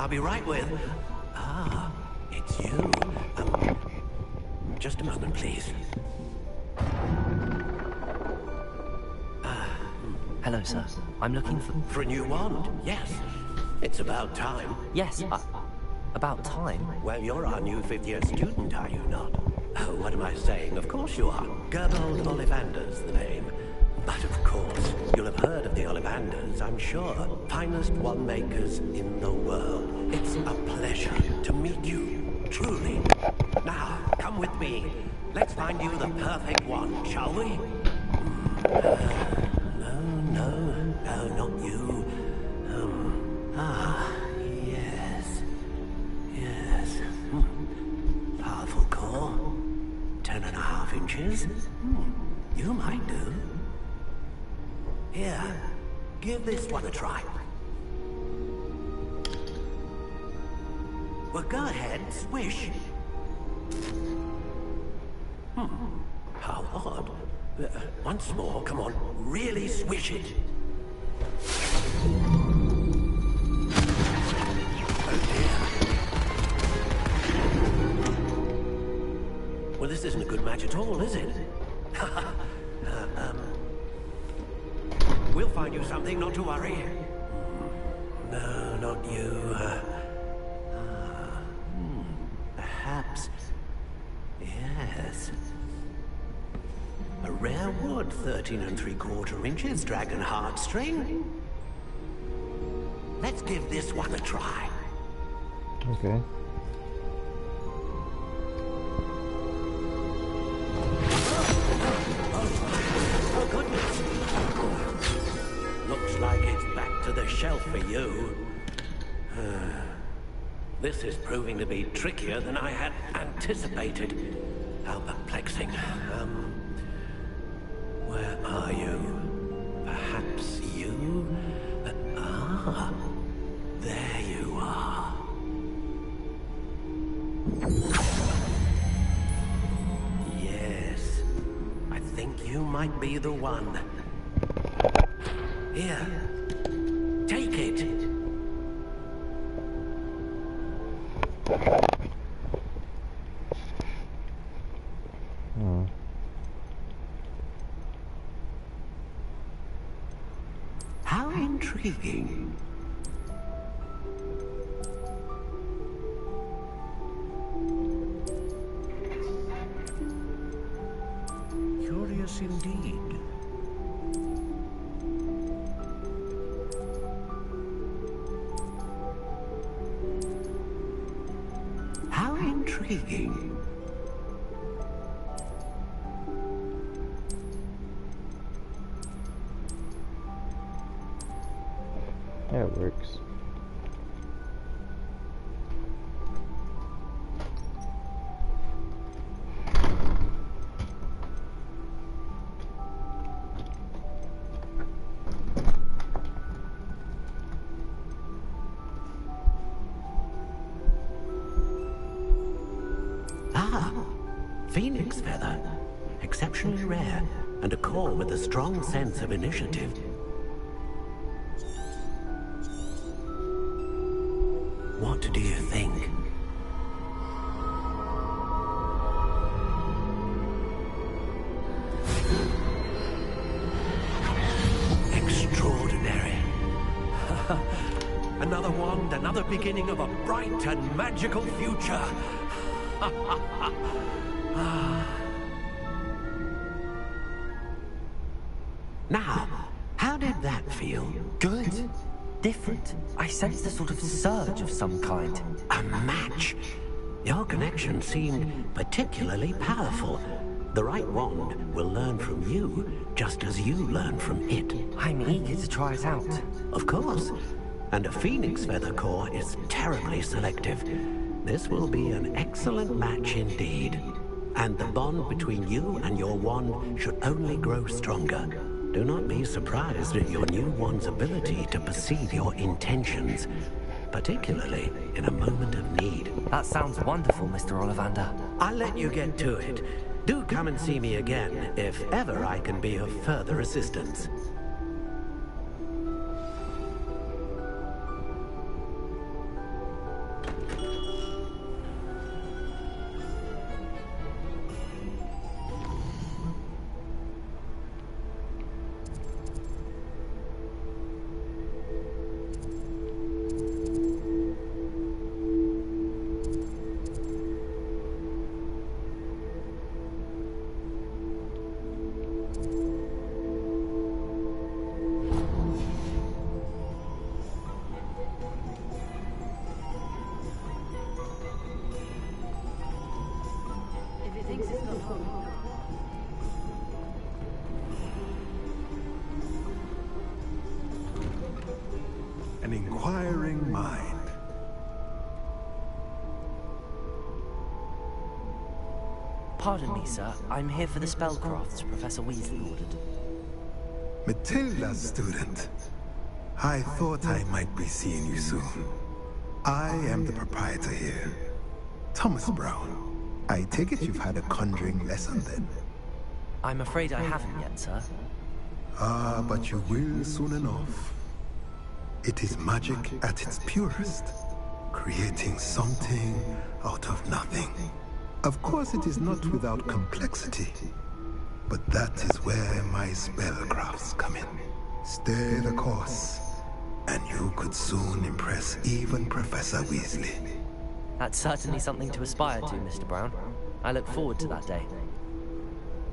I'll be right with... Ah, it's you. Just a moment, please. Hello, sir. I'm looking for... For a new wand, yes. It's about time. Yes, about time? Well, you're our new fifth-year student, are you not? Oh, what am I saying? Of course you are. Gerbold Ollivander's the name. But of course, you'll have heard of the Ollivanders, I'm sure. Finest wand makers in the world. It's a pleasure to meet you, truly. Now, come with me. Let's find you the perfect wand, shall we? No, not you. Yes. Powerful core. 10.5 inches. You might do. Here, give this one a try. Well, go ahead, swish. How odd. Once more, come on, really swish it. Oh dear. Well, this isn't a good match at all, is it? We'll find you something, not to worry. No, not you. Perhaps. Yes. A rare wood, 13 3/4 inches, dragon heartstring. Let's give this one a try. Okay. Oh, goodness. Looks like it's back to the shelf for you. This is proving to be trickier than I had anticipated. How perplexing. Where are you? Perhaps you? There you are. Yes. I think you might be the one. Here. Take it. How intriguing. Curious indeed. How intriguing. That works. Phoenix feather. Exceptionally rare, and a core with a strong sense of initiative. What do you think? Extraordinary. Another wand, another beginning of a bright and magical future. Now, how did that feel? Good. Different. I sensed a sort of surge of some kind. A match. Your connection seemed particularly powerful. The right wand will learn from you, just as you learn from it. I'm eager to try it out. Of course. And a phoenix feather core is terribly selective. This will be an excellent match indeed. And the bond between you and your wand should only grow stronger. Do not be surprised at your new wand's ability to perceive your intentions, particularly in a moment of need. That sounds wonderful, Mr. Ollivander. I'll let you get to it. Do come and see me again, if ever I can be of further assistance. An inquiring mind. Pardon me, sir. I'm here for the spellcrafts Professor Weasley ordered. Matilda's student. I thought I might be seeing you soon. I am the proprietor here, Thomas Brown. I take it you've had a conjuring lesson then? I'm afraid I haven't yet, sir. Ah, but you will soon enough. It is magic at its purest, creating something out of nothing. Of course, it is not without complexity, but that is where my spellcrafts come in. Stay the course, and you could soon impress even Professor Weasley. That's certainly something to aspire to, Mr. Brown. I look forward to that day.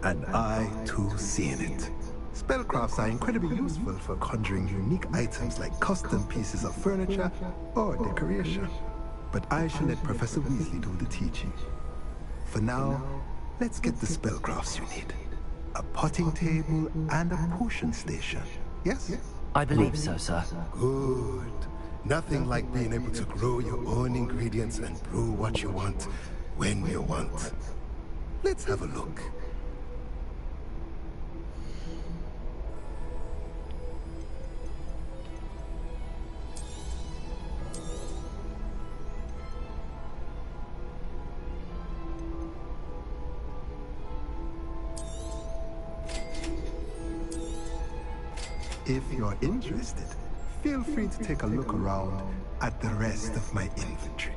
And I, too, seeing it. Spellcrafts are incredibly useful for conjuring unique items like custom pieces of furniture or decoration. But I shall let Professor Weasley do the teaching. For now, let's get the spellcrafts you need. A potting table and a potion station. Yes? I believe so, sir. Good. Nothing like being able to grow your own ingredients and brew what you want when you want. Let's have a look. If you're interested, feel free to take a look around at the rest of my inventory.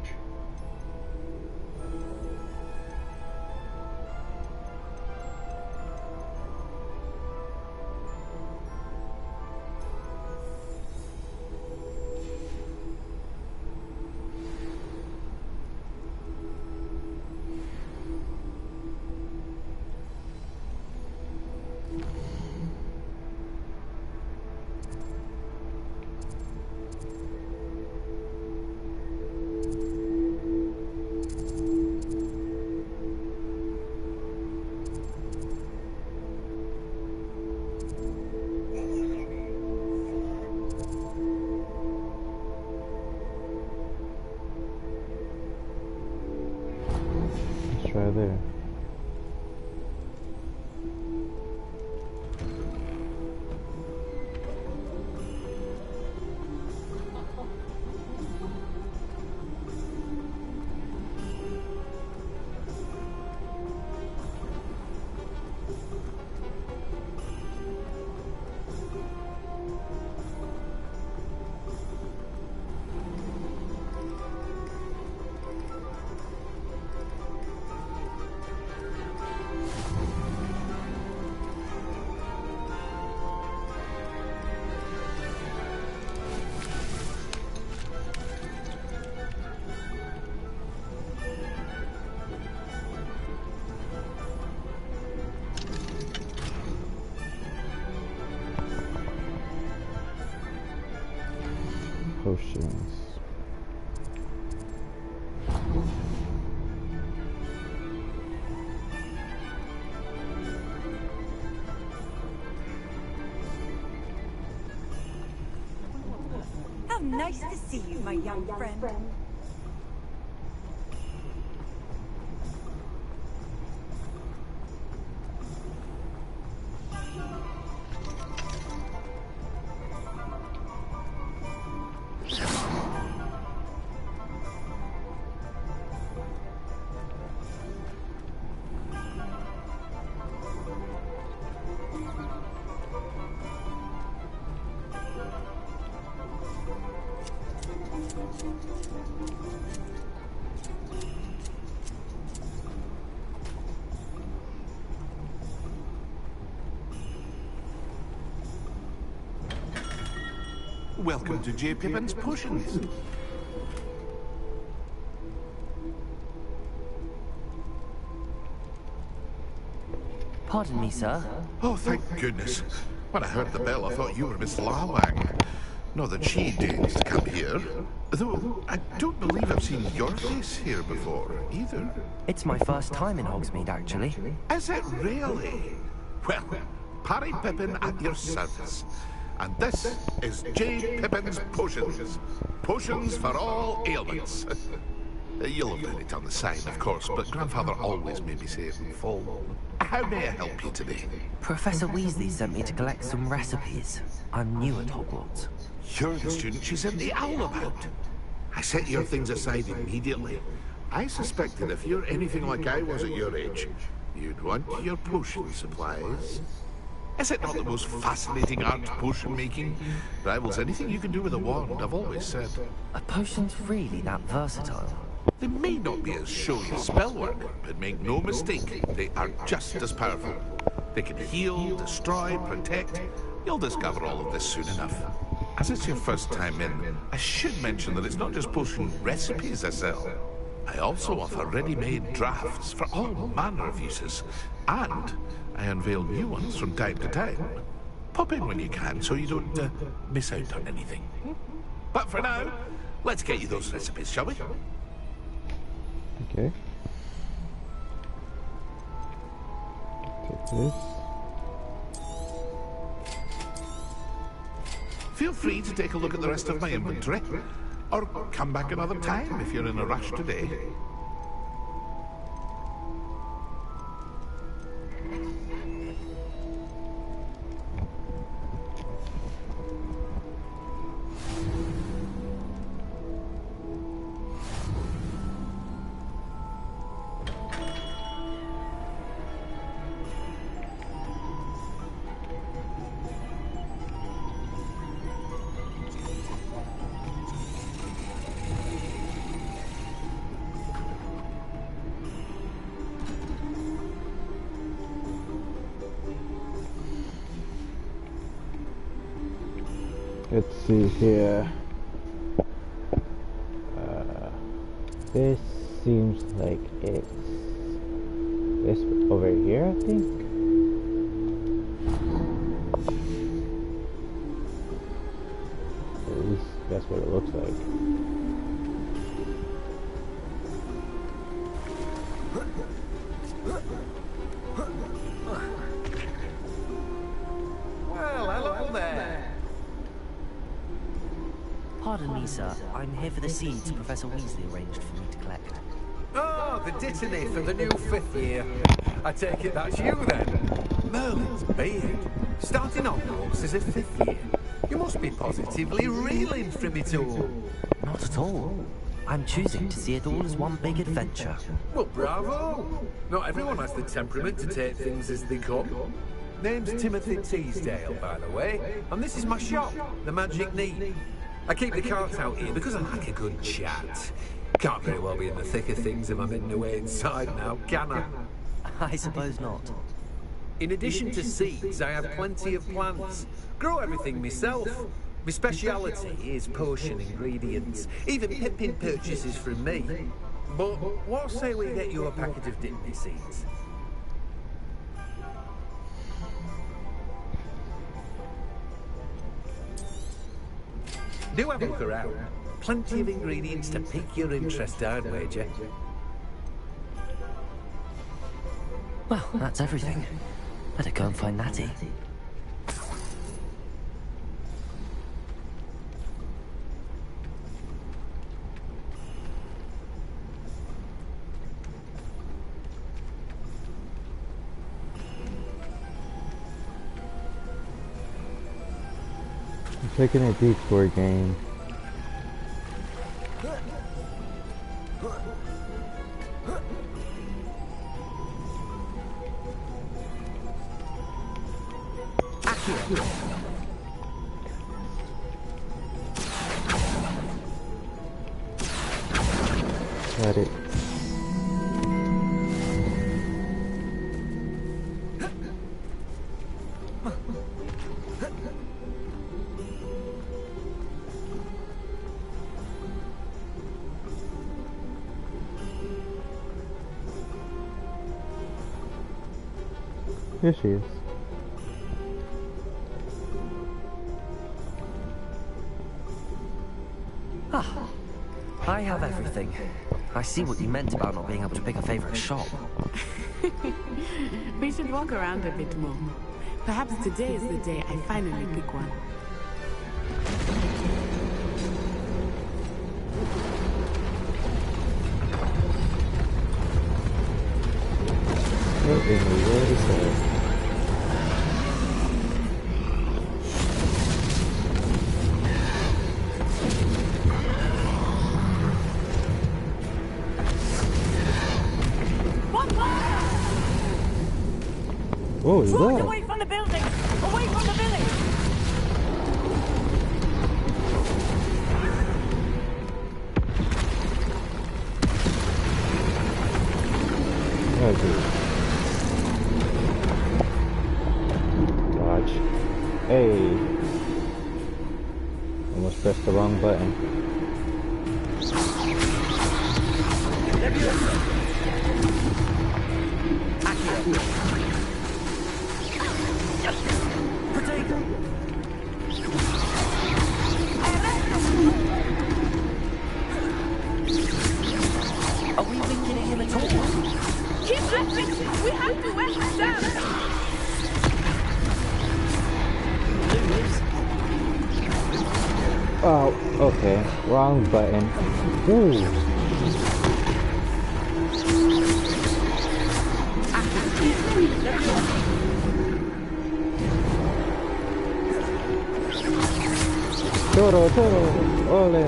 Try there. potions. How nice to see you, my young friend. Welcome to J. Pippin's Potions. Pardon me, sir. Oh, thank goodness. When I heard the bell, I thought you were Miss Lawang. Not that she deigns to come here. Though, I don't believe I've seen your face here before, either. It's my first time in Hogsmeade, actually. Is it really? Well, Parry Pippin at your service. And this is J. Pippin's Potions. Potions for all ailments. You'll have read it on the sign, of course, but Grandfather always made me say it in full. How may I help you today? Professor Weasley sent me to collect some recipes. I'm new at Hogwarts. You're the student she sent the owl about. I set your things aside immediately. I suspected if you're anything like I was at your age, you'd want your potion supplies. Is it not the most fascinating art, potion making? Rivals anything you can do with a wand, I've always said. Are potions really that versatile? They may not be as showy as spellwork, but make no mistake, they are just as powerful. They can heal, destroy, protect. You'll discover all of this soon enough. As it's your first time in, I should mention that it's not just potion recipes I sell. I also offer ready-made drafts for all manner of uses, and I unveil new ones from time to time. Pop in when you can so you don't miss out on anything. But for now, let's get you those recipes, shall we? Okay. Take this. Feel free to take a look at the rest of my inventory, or come back another time if you're in a rush today. Let's see here. This seems like it's this over here, I think. At least that's what it looks like. Well, hello there. Pardon me, sir. I'm here for the seeds Professor Weasley arranged for me to collect. Oh, the dittany for the new 5th year. I take it that's you then. Merlin's beard. Starting Hogwarts as a 5th year. You must be positively reeling from it all. Not at all. I'm choosing to see it all as one big adventure. Well, bravo! Not everyone has the temperament to take things as they come. Name's Timothy Teasdale, by the way, and this is my shop, the Magic Neat. I keep the carts out here because I like a good chat. Can't very well be in the thick of things if I'm hidden away inside now, can I? I suppose not. In addition to seeds, I have plenty of plants. Grow everything myself. My speciality is potion ingredients. Even Pippin purchases from me. But what say we get you a packet of dittany seeds? Do have a look around. Plenty of ingredients to pique your interest, I'd wager. Well, that's everything. Better go and find Natty. I'm taking a detour game. Got it. Here she is. Ah, I have everything. I see what you meant about not being able to pick a favorite shop. We should walk around a bit more. Perhaps today is the day I finally pick one. What in the world is that? What was that? Away from the building! Away from the village! Okay. Dodge. Hey. Almost pressed the wrong button. Are we weakening him at all? Keep acting! We have to wear him down! Oh, okay. Wrong button. Ooh. Toro, toro, ole.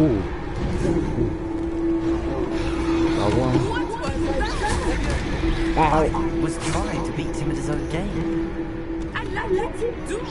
Ooh. I won. Ow. Was trying to beat him at his own game. And now let him do it!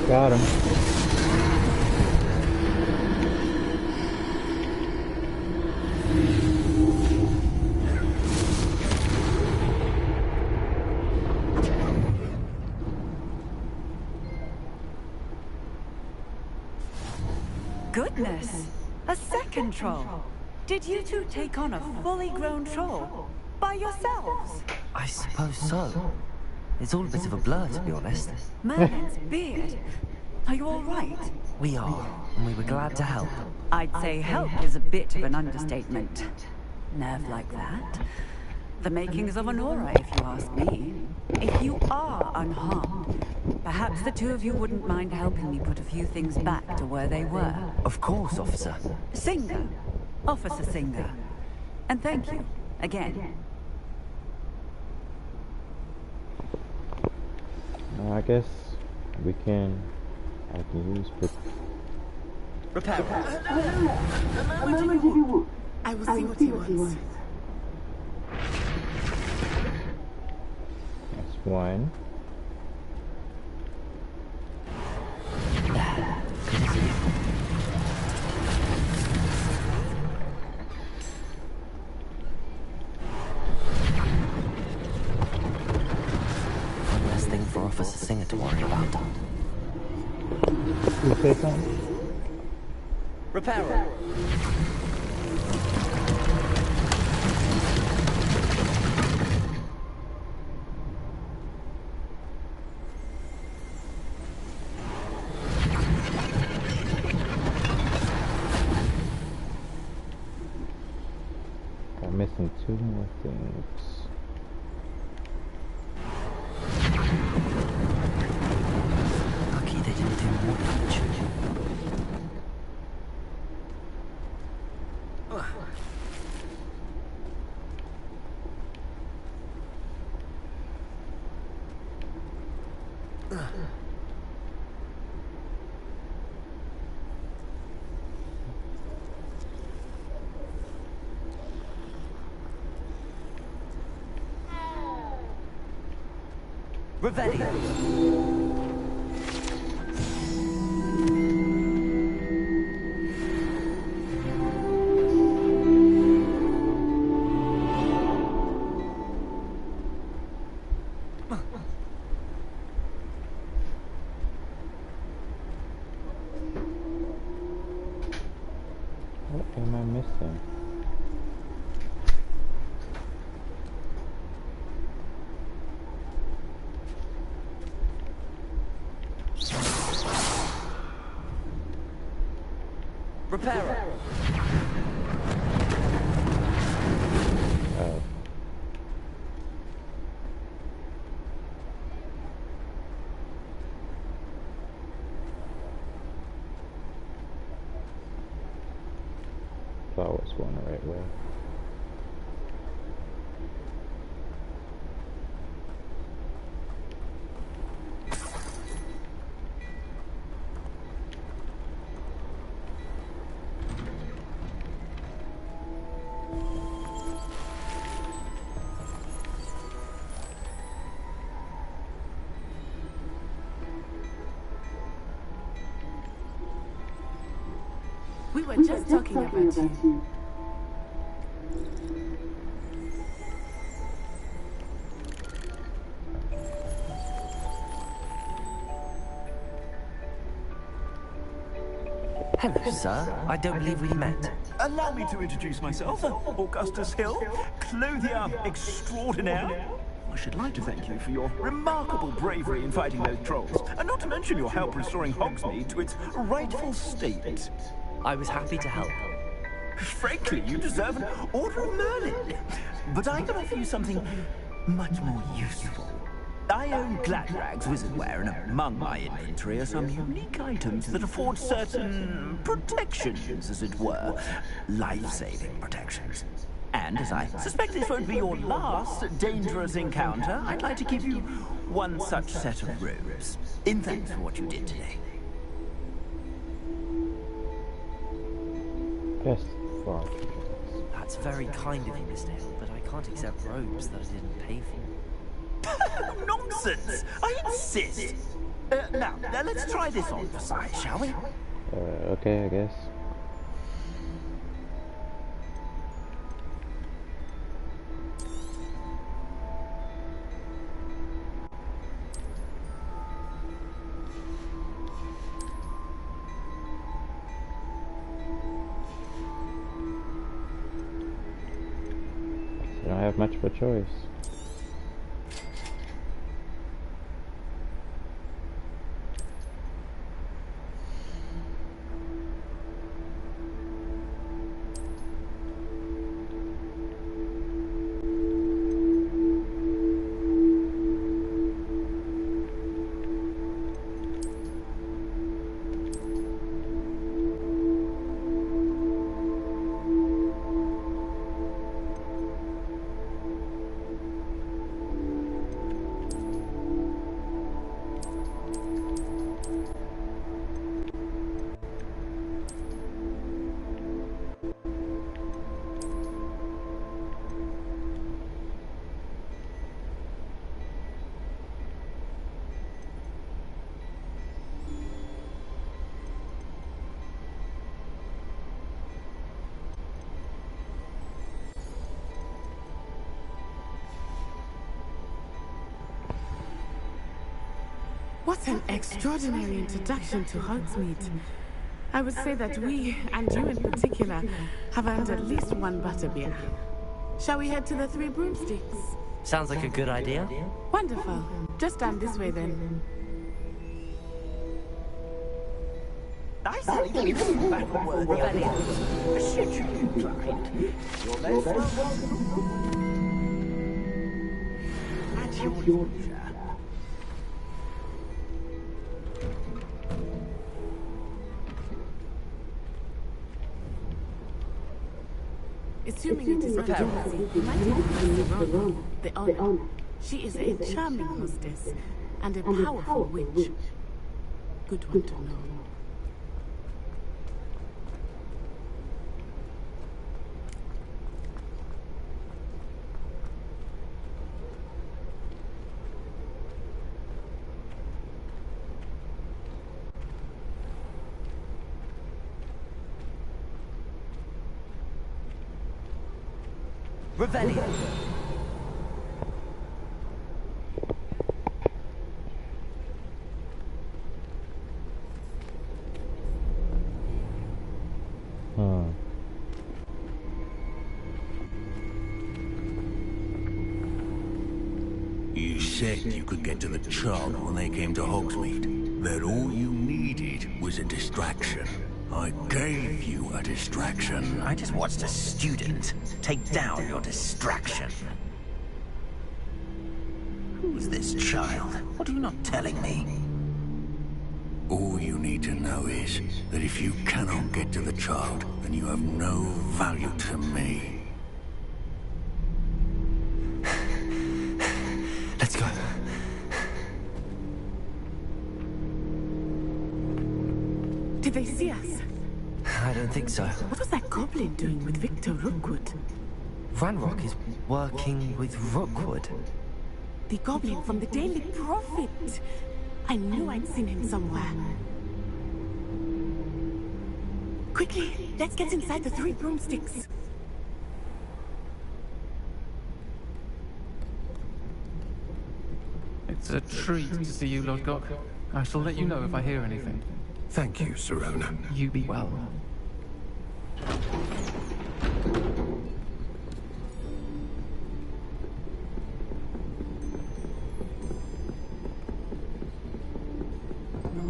Got him. Goodness! A second troll! Did you two take on a fully grown troll? by yourselves? I suppose so. It's all a bit of a blur, to be honest. Merlin's beard. Are you all right? We are, and we were glad to help. I'd say help is a bit of an understatement. Nerve like that. The makings of an aura, if you ask me. If you are unharmed, perhaps the two of you wouldn't mind helping me put a few things back to where they were. Of course, officer. Singer. Officer Singer. And thank you, again. I guess I can use Repair. I will see what he wants. That's one. One less thing for Officer Singer to worry about. You say something? Repairer. I'm missing two more things. Lucky they didn't do more damage. Revelio. What am I missing? Repairer. Oh. Thought I was going the right way. We were just talking about you. Hello, sir. I don't believe we've met. Allow me to introduce myself, Augustus Hill, clothier extraordinaire. I should like to thank you for your remarkable bravery in fighting those trolls, and not to mention your help restoring Hogsmeade to its rightful state. I was happy to help. Frankly, you deserve an Order of Merlin. But I can offer you something much more useful. I own Gladrag's wizardware, and among my inventory are some unique items that afford certain protections, as it were. Life-saving protections. And as I suspect this won't be your last dangerous encounter, I'd like to give you one such set of robes, in thanks for what you did today. Best far. That's very kind of you, Mr. Hill, but I can't accept robes that I didn't pay for. Nonsense! I insist! Now, let's try this on for size, shall we? Okay, I guess. have much of a choice. What an extraordinary introduction to Hogsmeade. I would say that we, and you in particular, have earned at least one butterbeer. Shall we head to the Three Broomsticks? Sounds like a good idea. Wonderful. Just stand this way then. I certainly believe you back a word rebellion. Should you be inclined, you're most welcome. At your leisure. Assuming it is Majesty, you might introduce Verona, the owner. She is a charming hostess and a powerful witch. Good one to know. Revelio. You said you could get to the child when they came to Hogsmeade. That all you needed was a distraction. I gave you a distraction. I just watched a student take down your distraction. Who's this child? What are you not telling me? All you need to know is that if you cannot get to the child, then you have no value to me. Let's go. Did they see us? I don't think so. What was that goblin doing with Victor Rookwood? Ranrock is working with Rookwood. The goblin from the Daily Prophet. I knew I'd seen him somewhere. Quickly, let's get inside the Three Broomsticks. It's a treat to see you, Lord Gok. I shall let you know if I hear anything. Thank you, Serona. You be well.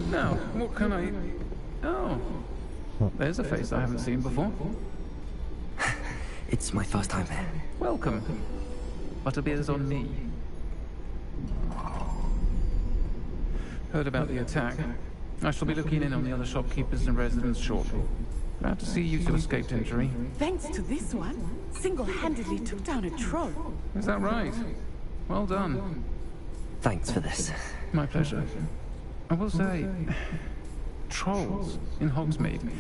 Now, what can I... Oh. There's a face I haven't seen before. It's my first time here. Welcome. Butterbeer's on me. Heard about the attack. I shall be looking in on the other shopkeepers and residents shortly. Glad to see you two escaped injury. Thanks to this one, single-handedly took down a troll. Is that right? Well done. Thanks for this. My pleasure. I will say, trolls in Hogsmeade.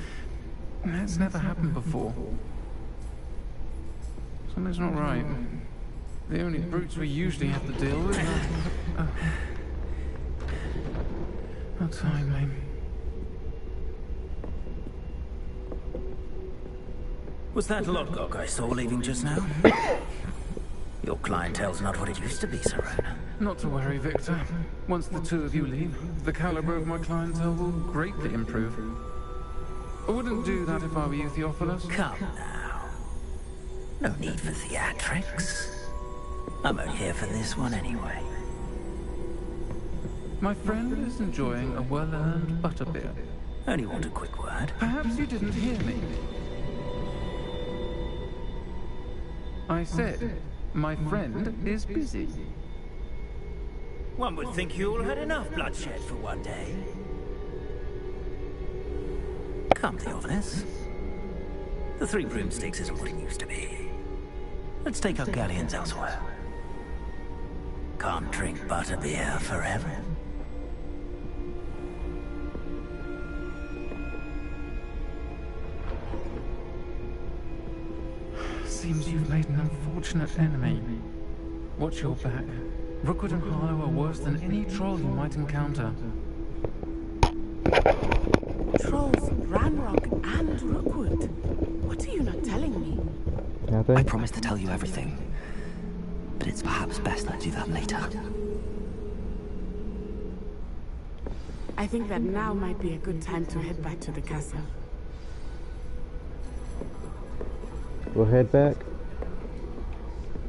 That's never happened before. Something's not right. The only brutes we usually have to deal with are... How timely. Was that Lodgok I saw leaving just now? Your clientele's not what it used to be, Serona. Not to worry, Victor. Once the two of you leave, the caliber of my clientele will greatly improve. I wouldn't do that if I were you, Theophilus. Come now. No need for theatrics. I'm only here for this one anyway. My friend is enjoying a well-earned butterbeer. Only want a quick word. Perhaps you didn't hear me. I said, my friend is busy. One would think you all had enough bloodshed for one day. Come, Theophilus. The Three Broomsticks isn't what it used to be. Let's take our galleons elsewhere. Can't drink butterbeer forever. Seems you've made an unfortunate enemy. Watch your back. Rookwood and Harlow are worse than any troll you might encounter. Trolls, Ranrock, and Rookwood. What are you not telling me? Nothing? I promise to tell you everything, but it's perhaps best I do that later. I think that now might be a good time to head back to the castle. We'll head back.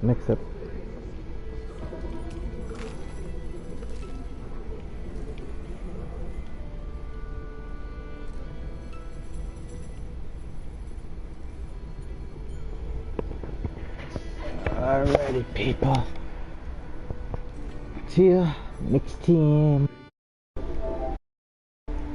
Next up. Alrighty, people. See ya next time.